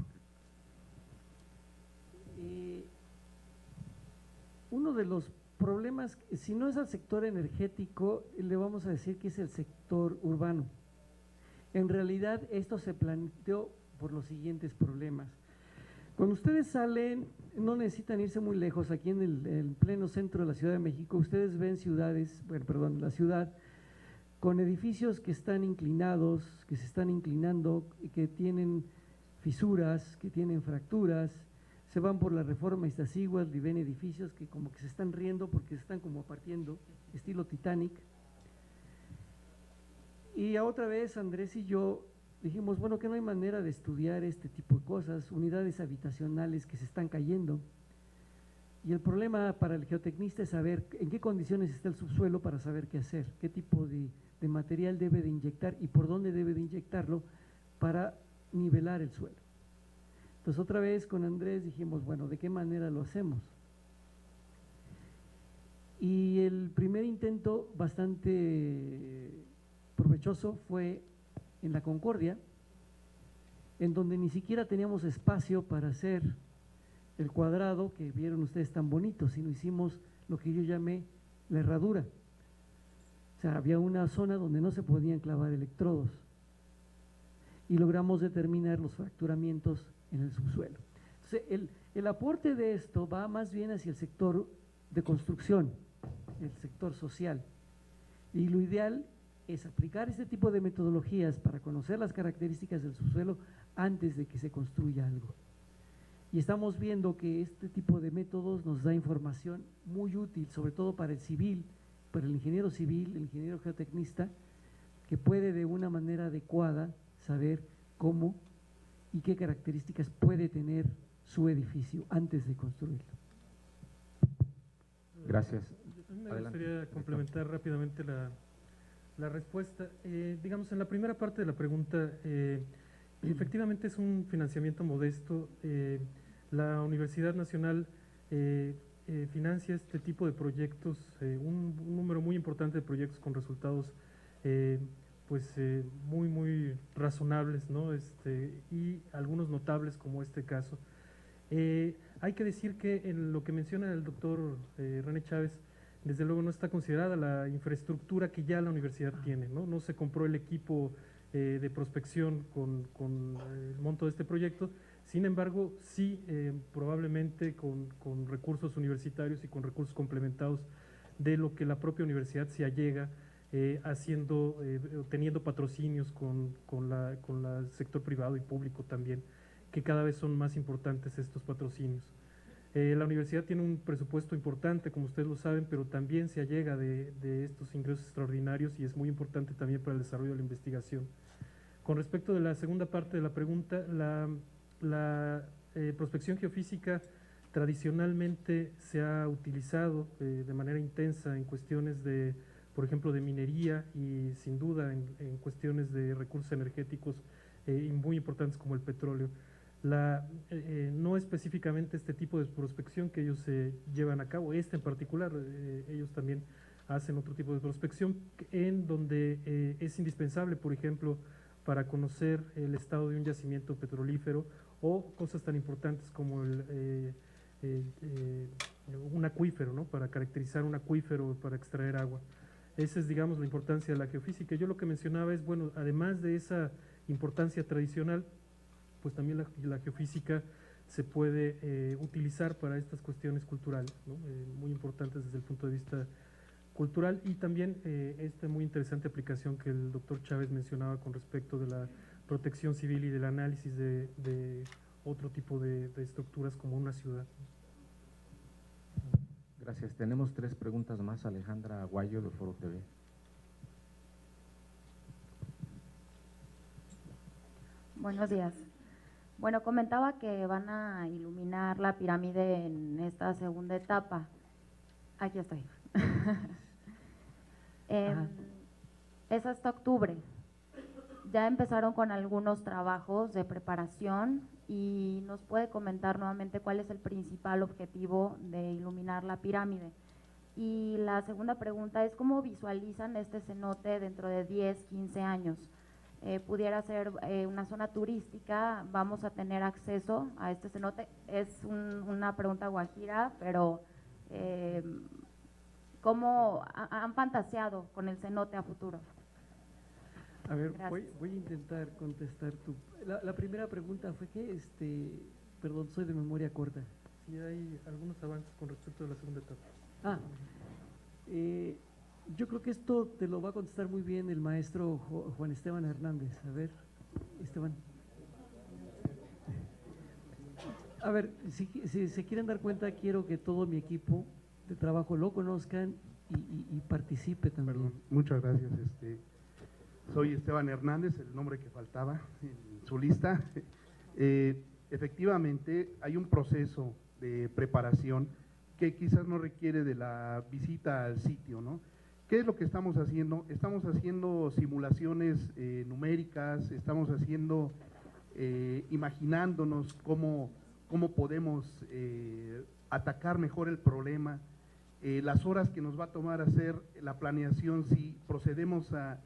Uno de los problemas, si no es al sector energético, le vamos a decir que es el sector urbano. En realidad, esto se planteó por los siguientes problemas. Cuando ustedes salen, no necesitan irse muy lejos, aquí en el pleno centro de la Ciudad de México, ustedes ven la ciudad con edificios que están inclinados, que se están inclinando, que tienen fisuras, que tienen fracturas. Se van por la Reforma Iztaccíhuatl y ven edificios que como que se están riendo porque se están como partiendo, estilo Titanic. Y otra vez Andrés y yo dijimos, bueno, que no hay manera de estudiar este tipo de cosas, unidades habitacionales que se están cayendo. Y el problema para el geotecnista es saber en qué condiciones está el subsuelo para saber qué hacer, qué tipo de material debe de inyectar y por dónde debe de inyectarlo para nivelar el suelo. Entonces otra vez con Andrés dijimos, bueno, ¿de qué manera lo hacemos? Y el primer intento bastante provechoso fue en la Concordia, en donde ni siquiera teníamos espacio para hacer el cuadrado que vieron ustedes tan bonito, sino hicimos lo que yo llamé la herradura. O sea, había una zona donde no se podían clavar electrodos y logramos determinar los fracturamientos en el subsuelo. Entonces, el aporte de esto va más bien hacia el sector de construcción, el sector social, y lo ideal es aplicar este tipo de metodologías para conocer las características del subsuelo antes de que se construya algo. Y estamos viendo que este tipo de métodos nos da información muy útil, sobre todo para el civil, para el ingeniero civil, el ingeniero geotecnista, que puede de una manera adecuada saber cómo y qué características puede tener su edificio antes de construirlo. Gracias. Me Adelante. gustaría complementar rápidamente la respuesta. Digamos, en la primera parte de la pregunta, efectivamente es un financiamiento modesto. La Universidad Nacional financia este tipo de proyectos, un número muy importante de proyectos con resultados muy razonables, ¿no? Y algunos notables como este caso. Hay que decir que en lo que menciona el doctor René Chávez, desde luego no está considerada la infraestructura que ya la universidad tiene, ¿no? No se compró el equipo de prospección con el monto de este proyecto. Sin embargo, sí, probablemente con recursos universitarios y con recursos complementados de lo que la propia universidad se allega, teniendo patrocinios con el sector privado y público también, que cada vez son más importantes estos patrocinios. La universidad tiene un presupuesto importante, como ustedes lo saben, pero también se allega de estos ingresos extraordinarios y es muy importante también para el desarrollo de la investigación. Con respecto de la segunda parte de la pregunta, la prospección geofísica tradicionalmente se ha utilizado de manera intensa en cuestiones de, por ejemplo, de minería y sin duda en cuestiones de recursos energéticos muy importantes como el petróleo. No específicamente este tipo de prospección que ellos llevan a cabo, en particular, ellos también hacen otro tipo de prospección en donde es indispensable, por ejemplo, para conocer el estado de un yacimiento petrolífero o cosas tan importantes como un acuífero, ¿no? Para caracterizar un acuífero, para extraer agua. Esa es, digamos, la importancia de la geofísica. Yo lo que mencionaba es, bueno, además de esa importancia tradicional, pues también la geofísica se puede utilizar para estas cuestiones culturales, ¿no? Muy importantes desde el punto de vista cultural y también esta muy interesante aplicación que el doctor Chávez mencionaba con respecto de la protección civil y del análisis de otro tipo de estructuras como una ciudad. Gracias. Tenemos 3 preguntas más. Alejandra Aguayo, de Foro TV. Buenos días. Bueno, comentaba que van a iluminar la pirámide en esta segunda etapa. Aquí estoy. Es hasta octubre. Ya empezaron con algunos trabajos de preparación y nos puede comentar nuevamente cuál es el principal objetivo de iluminar la pirámide. Y la segunda pregunta es ¿cómo visualizan este cenote dentro de 10, 15 años? Pudiera ser una zona turística, vamos a tener acceso a este cenote. Es una pregunta guajira, pero ¿cómo han fantaseado con el cenote a futuro? A ver, Gracias. voy a intentar contestar la primera pregunta fue que, perdón, soy de memoria corta. Sí, hay algunos avances con respecto a la segunda etapa. Yo creo que esto te lo va a contestar muy bien el maestro Juan Esteban Hernández. A ver, Esteban. A ver, si se quieren dar cuenta, quiero que todo mi equipo de trabajo lo conozcan y participe también. Perdón, muchas gracias. Soy Esteban Hernández, el nombre que faltaba en su lista. Efectivamente, hay un proceso de preparación que quizás no requiere de la visita al sitio, ¿no? ¿Qué es lo que estamos haciendo? Estamos haciendo simulaciones numéricas, estamos haciendo, imaginándonos cómo podemos atacar mejor el problema, las horas que nos va a tomar hacer la planeación, si procedemos a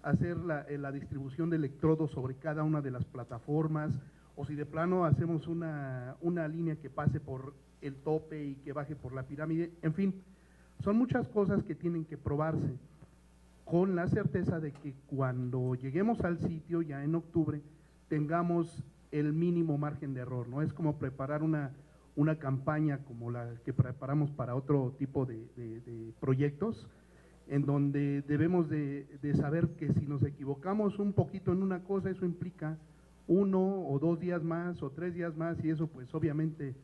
hacer la distribución de electrodos sobre cada una de las plataformas, o si de plano hacemos una línea que pase por el tope y que baje por la pirámide. En fin, son muchas cosas que tienen que probarse con la certeza de que cuando lleguemos al sitio ya en octubre tengamos el mínimo margen de error, ¿no? Es como preparar una campaña como la que preparamos para otro tipo de proyectos, en donde debemos de saber que si nos equivocamos un poquito en una cosa, eso implica 1 o 2 días más o 3 días más, y eso pues obviamente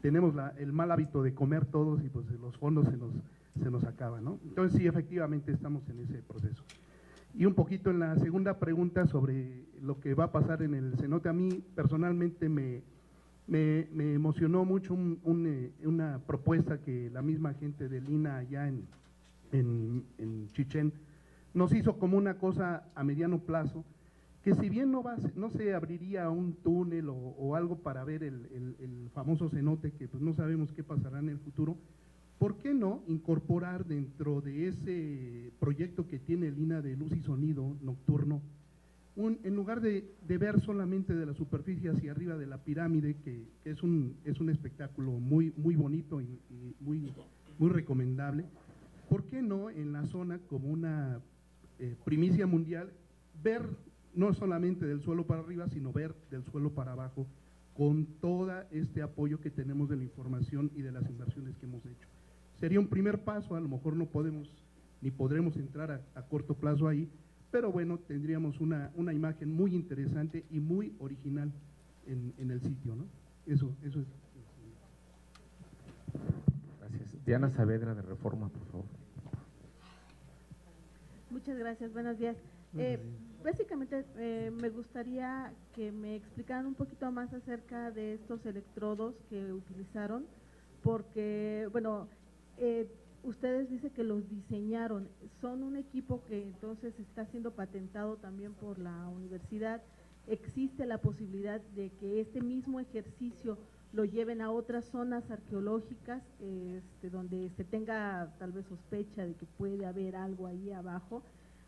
tenemos el mal hábito de comer todos y pues los fondos se nos acaban, ¿no? Entonces sí, efectivamente estamos en ese proceso. Y un poquito en la segunda pregunta sobre lo que va a pasar en el cenote, a mí personalmente me emocionó mucho una propuesta que la misma gente de Lina allá en Chichén nos hizo como una cosa a mediano plazo, que si bien no se abriría un túnel o algo para ver el famoso cenote, que pues no sabemos qué pasará en el futuro, ¿por qué no incorporar dentro de ese proyecto que tiene Lina de luz y sonido nocturno, en lugar de ver solamente de la superficie hacia arriba de la pirámide, que es un espectáculo muy, muy bonito y muy, muy recomendable, ¿por qué no en la zona como una primicia mundial ver no solamente del suelo para arriba, sino ver del suelo para abajo, con todo este apoyo que tenemos de la información y de las inversiones que hemos hecho? Sería un primer paso, a lo mejor no podemos ni podremos entrar a corto plazo ahí, pero bueno, tendríamos una imagen muy interesante y muy original en el sitio, ¿no? Eso es. Gracias. Diana Saavedra, de Reforma, por favor. Muchas gracias, buenos días. Básicamente me gustaría que me explicaran un poquito más acerca de estos electrodos que utilizaron, porque, bueno, ustedes dicen que los diseñaron, son un equipo que entonces está siendo patentado también por la universidad. ¿Existe la posibilidad de que este mismo ejercicio lo lleven a otras zonas arqueológicas donde se tenga tal vez sospecha de que puede haber algo ahí abajo?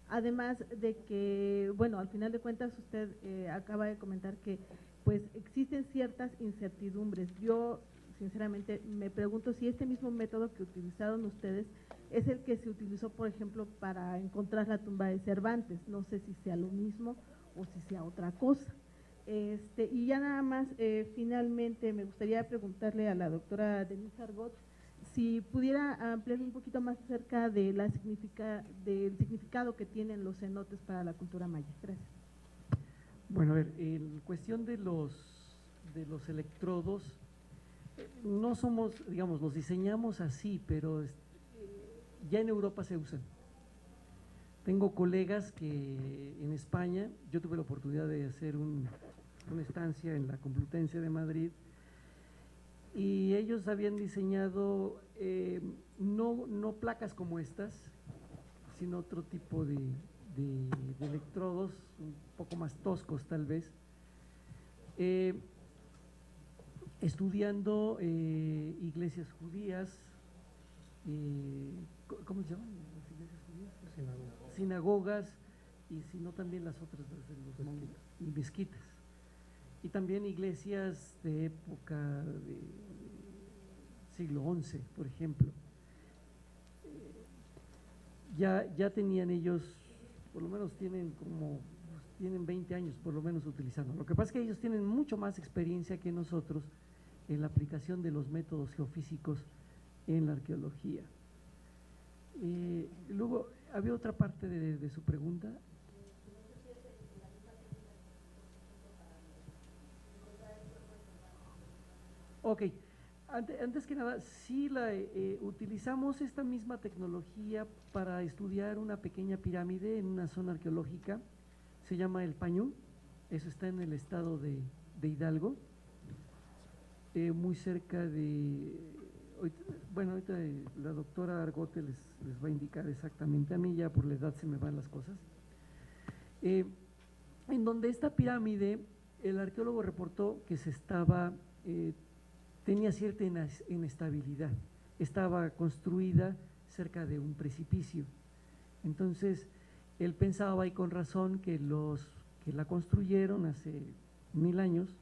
Además de que, bueno, al final de cuentas usted acaba de comentar que pues existen ciertas incertidumbres. Yo sinceramente me pregunto si este mismo método que utilizaron ustedes es el que se utilizó, por ejemplo, para encontrar la tumba de Cervantes. No sé si sea lo mismo o si sea otra cosa. Y ya nada más, finalmente me gustaría preguntarle a la doctora Denise Argot si pudiera ampliar un poquito más acerca de del significado que tienen los cenotes para la cultura maya. Gracias. Bueno, a ver, en cuestión de los electrodos, no somos, digamos, los diseñamos así, pero ya en Europa se usan. Tengo colegas que en España, yo tuve la oportunidad de hacer una estancia en la Complutense de Madrid, y ellos habían diseñado no placas como estas, sino otro tipo de electrodos, un poco más toscos tal vez, estudiando iglesias judías, ¿cómo se llaman las iglesias judías? Sinagogas, y si no también las otras de los mezquitas. Y también iglesias de época de siglo XI, por ejemplo. Ya tenían ellos, por lo menos tienen 20 años por lo menos utilizando. Lo que pasa es que ellos tienen mucho más experiencia que nosotros en la aplicación de los métodos geofísicos en la arqueología. Luego, había otra parte de su pregunta. Ok, antes que nada, sí utilizamos esta misma tecnología para estudiar una pequeña pirámide en una zona arqueológica, se llama El Pañú, eso está en el estado de Hidalgo, muy cerca de, ahorita la doctora Argote les va a indicar exactamente, a mí ya por la edad se me van las cosas, en donde esta pirámide, el arqueólogo reportó que tenía cierta inestabilidad, estaba construida cerca de un precipicio. Entonces, él pensaba, y con razón, que los que la construyeron hace 1000 años,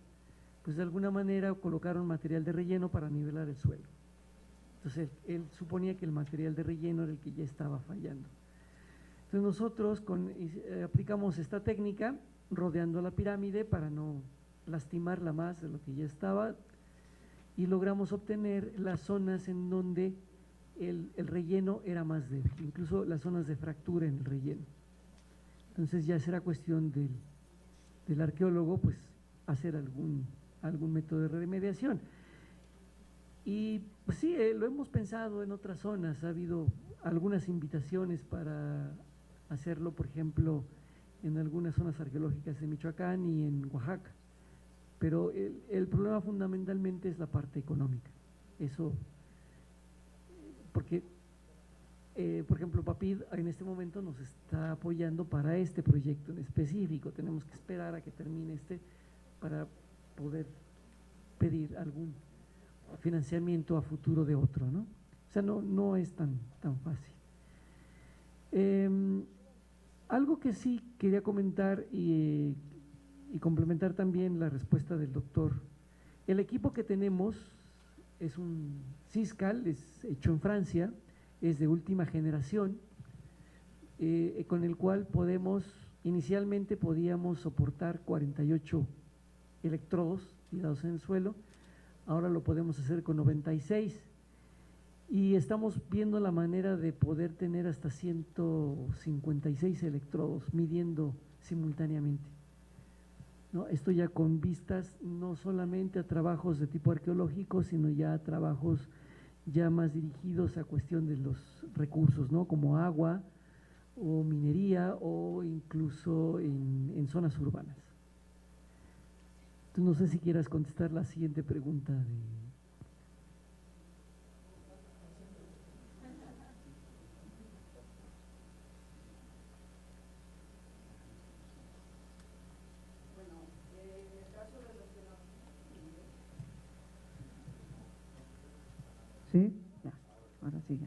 pues de alguna manera colocaron material de relleno para nivelar el suelo. Entonces, él suponía que el material de relleno era el que ya estaba fallando. Entonces, nosotros aplicamos esta técnica rodeando la pirámide para no lastimarla más de lo que ya estaba, y logramos obtener las zonas en donde el relleno era más débil, incluso las zonas de fractura en el relleno. Entonces ya será cuestión del arqueólogo, pues hacer algún método de remediación. Y pues sí, lo hemos pensado en otras zonas, ha habido algunas invitaciones para hacerlo, por ejemplo, en algunas zonas arqueológicas de Michoacán y en Oaxaca, pero el problema fundamentalmente es la parte económica, eso, porque, por ejemplo, PAPID en este momento nos está apoyando para este proyecto en específico, tenemos que esperar a que termine para poder pedir algún financiamiento a futuro de otro, ¿no? O sea, no es tan fácil. Algo que sí quería comentar y complementar también la respuesta del doctor. El equipo que tenemos es un Siscal, es hecho en Francia, es de última generación, con el cual inicialmente podíamos soportar 48 electrodos tirados en el suelo, ahora lo podemos hacer con 96 y estamos viendo la manera de poder tener hasta 156 electrodos midiendo simultáneamente, ¿no? Esto ya con vistas no solamente a trabajos de tipo arqueológico, sino ya a trabajos ya más dirigidos a cuestión de los recursos, ¿no? Como agua o minería o incluso en zonas urbanas. Entonces, no sé si quieras contestar la siguiente pregunta ¿Sí? Ya, ahora sí ya.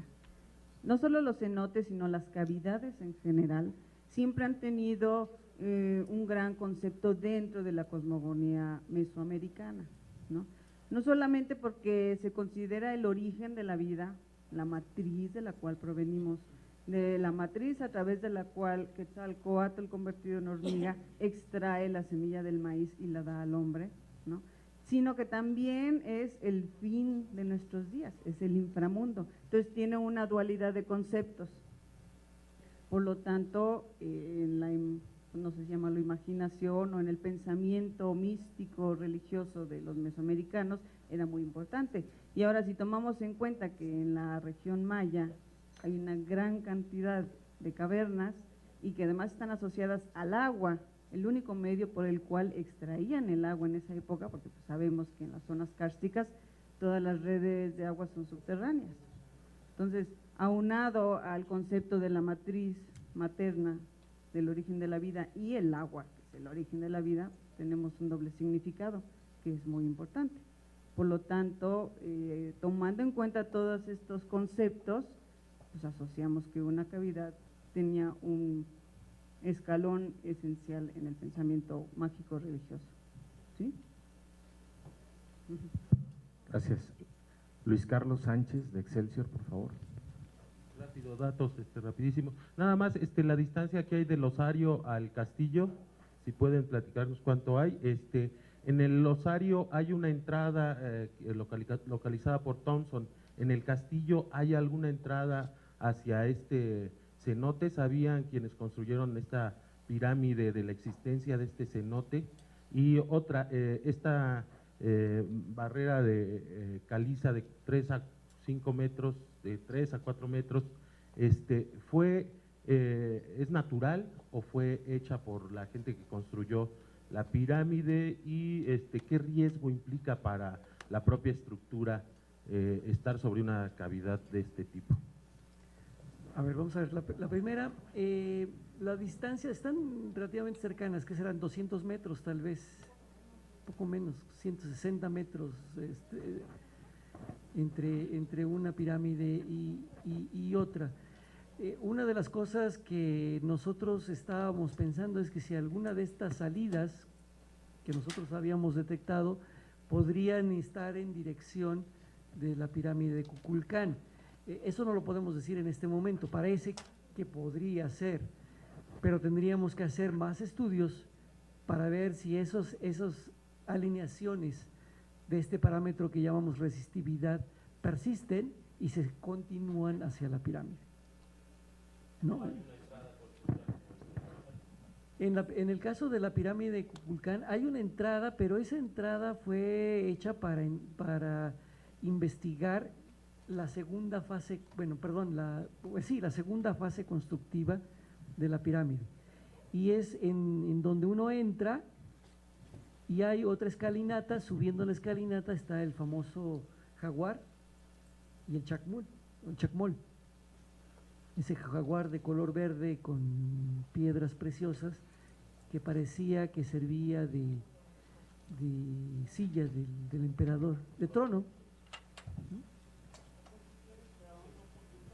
No solo los cenotes, sino las cavidades en general, siempre han tenido un gran concepto dentro de la cosmogonía mesoamericana, ¿no? No solamente porque se considera el origen de la vida, la matriz de la cual provenimos, de la matriz a través de la cual Quetzalcóatl convertido en hormiga extrae la semilla del maíz y la da al hombre, ¿no? Sino que también es el fin de nuestros días, es el inframundo. Entonces tiene una dualidad de conceptos. Por lo tanto, no sé si llamarlo imaginación o en el pensamiento místico religioso de los mesoamericanos era muy importante. Y ahora si tomamos en cuenta que en la región maya hay una gran cantidad de cavernas y que además están asociadas al agua, el único medio por el cual extraían el agua en esa época, porque pues sabemos que en las zonas kársticas todas las redes de agua son subterráneas. Entonces, aunado al concepto de la matriz materna del origen de la vida y el agua, que es el origen de la vida, tenemos un doble significado que es muy importante. Por lo tanto, tomando en cuenta todos estos conceptos, pues asociamos que una cavidad tenía un escalón esencial en el pensamiento mágico religioso. ¿Sí? Gracias. Luis Carlos Sánchez, de Excelsior, por favor. Rápido, datos, rapidísimo. Nada más, la distancia que hay del osario al castillo, si pueden platicarnos cuánto hay. En el osario hay una entrada localizada por Thompson. En el castillo hay alguna entrada hacia este cenote. ¿Sabían quienes construyeron esta pirámide de la existencia de este cenote? Y otra, esta barrera de caliza de 3 a 5 metros, de 3 a 4 metros, ¿es natural o fue hecha por la gente que construyó la pirámide? Y ¿qué riesgo implica para la propia estructura estar sobre una cavidad de este tipo? A ver, vamos a ver, la primera, la distancia, están relativamente cercanas, que serán 200 metros tal vez, poco menos, 160 metros entre una pirámide y otra. Una de las cosas que nosotros estábamos pensando es que si alguna de estas salidas que nosotros habíamos detectado podrían estar en dirección de la pirámide de Kukulcán. Eso no lo podemos decir en este momento, parece que podría ser, pero tendríamos que hacer más estudios para ver si esas alineaciones de este parámetro que llamamos resistividad persisten y se continúan hacia la pirámide. ¿No? En el caso de la pirámide de Kukulcán hay una entrada, pero esa entrada fue hecha para investigar la segunda fase, bueno, perdón, la segunda fase constructiva de la pirámide. Y es en donde uno entra y hay otra escalinata, subiendo la escalinata está el famoso jaguar y el chacmol. Ese jaguar de color verde con piedras preciosas que parecía que servía de silla del emperador, de trono.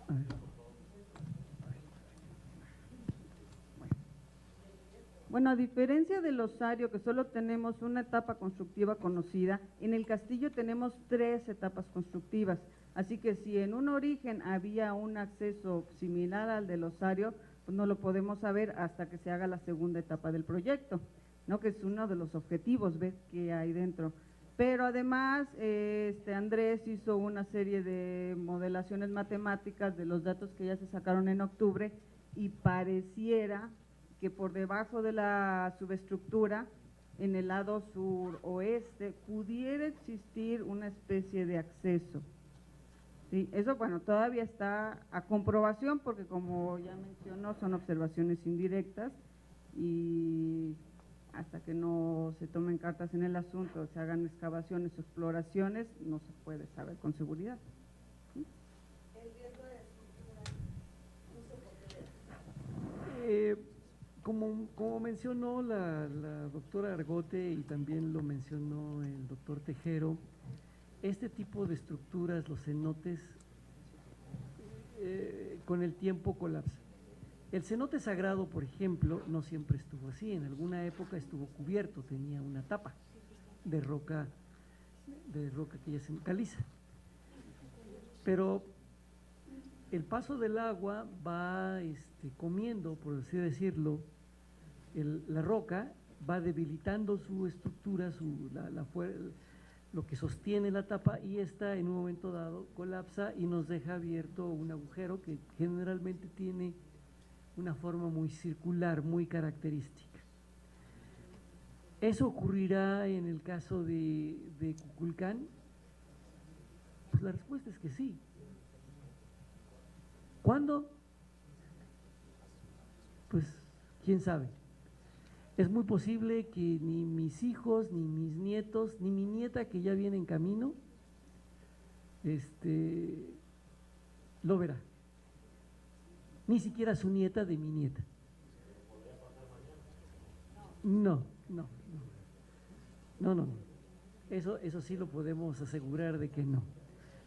A ver. Bueno, a diferencia del osario, que solo tenemos una etapa constructiva conocida, en el castillo tenemos 3 etapas constructivas. Así que si en un origen había un acceso similar al del osario, pues no lo podemos saber hasta que se haga la segunda etapa del proyecto, ¿no? Que es uno de los objetivos, ver qué hay dentro. Pero además, Andrés hizo una serie de modelaciones matemáticas de los datos que ya se sacaron en octubre y pareciera que por debajo de la subestructura, en el lado suroeste, pudiera existir una especie de acceso. Sí, eso, bueno, todavía está a comprobación porque, como ya mencionó, son observaciones indirectas y hasta que no se tomen cartas en el asunto, se hagan excavaciones o exploraciones, no se puede saber con seguridad. ¿Sí? El riesgo de estructura, Como mencionó la doctora Argote y también lo mencionó el doctor Tejero, este tipo de estructuras, los cenotes, con el tiempo colapsan. El cenote sagrado, por ejemplo, no siempre estuvo así, en alguna época estuvo cubierto, tenía una tapa de roca que ya se caliza. Pero el paso del agua va comiendo, por así decirlo, la roca, va debilitando su estructura, lo que sostiene la tapa, y esta en un momento dado colapsa y nos deja abierto un agujero que generalmente tiene una forma muy circular, muy característica. ¿Eso ocurrirá en el caso de Kukulcán? Pues la respuesta es que sí. ¿Cuándo? Pues quién sabe. Es muy posible que ni mis hijos, ni mis nietos, ni mi nieta que ya viene en camino, lo verá. Ni siquiera su nieta de mi nieta. No. Eso sí lo podemos asegurar de que no.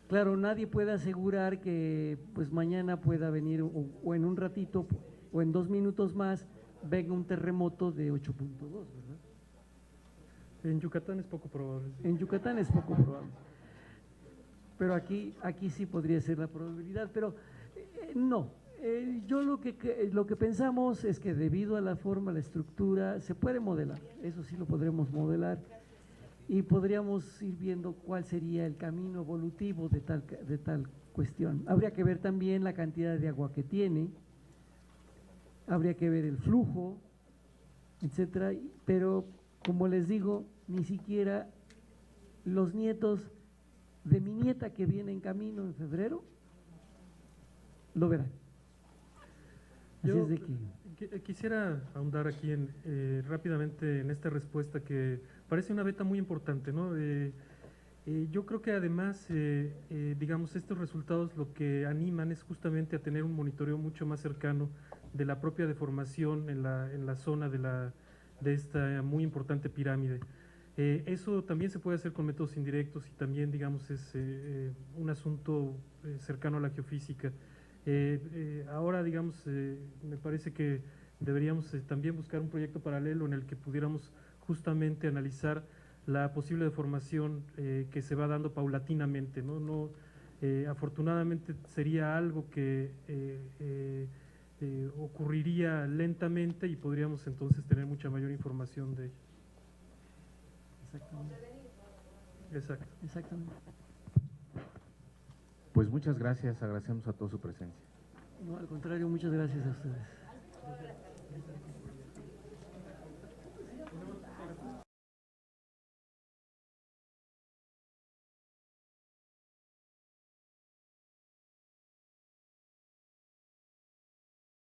Claro, nadie puede asegurar que pues mañana pueda venir o en un ratito o en 2 minutos más venga un terremoto de 8.2, ¿verdad? En Yucatán es poco probable. En Yucatán es poco probable. Pero aquí sí podría ser la probabilidad, pero no. Yo lo que pensamos es que debido a la forma, la estructura, se puede modelar, eso sí lo podremos modelar y podríamos ir viendo cuál sería el camino evolutivo de tal cuestión. Habría que ver también la cantidad de agua que tiene, habría que ver el flujo, etcétera, pero como les digo, ni siquiera los nietos de mi nieta que viene en camino en febrero lo verán. Yo quisiera ahondar aquí rápidamente en esta respuesta que parece una beta muy importante, ¿no? Yo creo que además, digamos, estos resultados lo que animan es justamente a tener un monitoreo mucho más cercano de la propia deformación en la zona de esta muy importante pirámide. Eso también se puede hacer con métodos indirectos y también, digamos, es un asunto cercano a la geofísica. Ahora, digamos, me parece que deberíamos también buscar un proyecto paralelo en el que pudiéramos justamente analizar la posible deformación que se va dando paulatinamente, ¿no? Afortunadamente sería algo que ocurriría lentamente y podríamos entonces tener mucha mayor información de ello. Exactamente. Pues muchas gracias, agradecemos a todos su presencia. No, al contrario, muchas gracias a ustedes.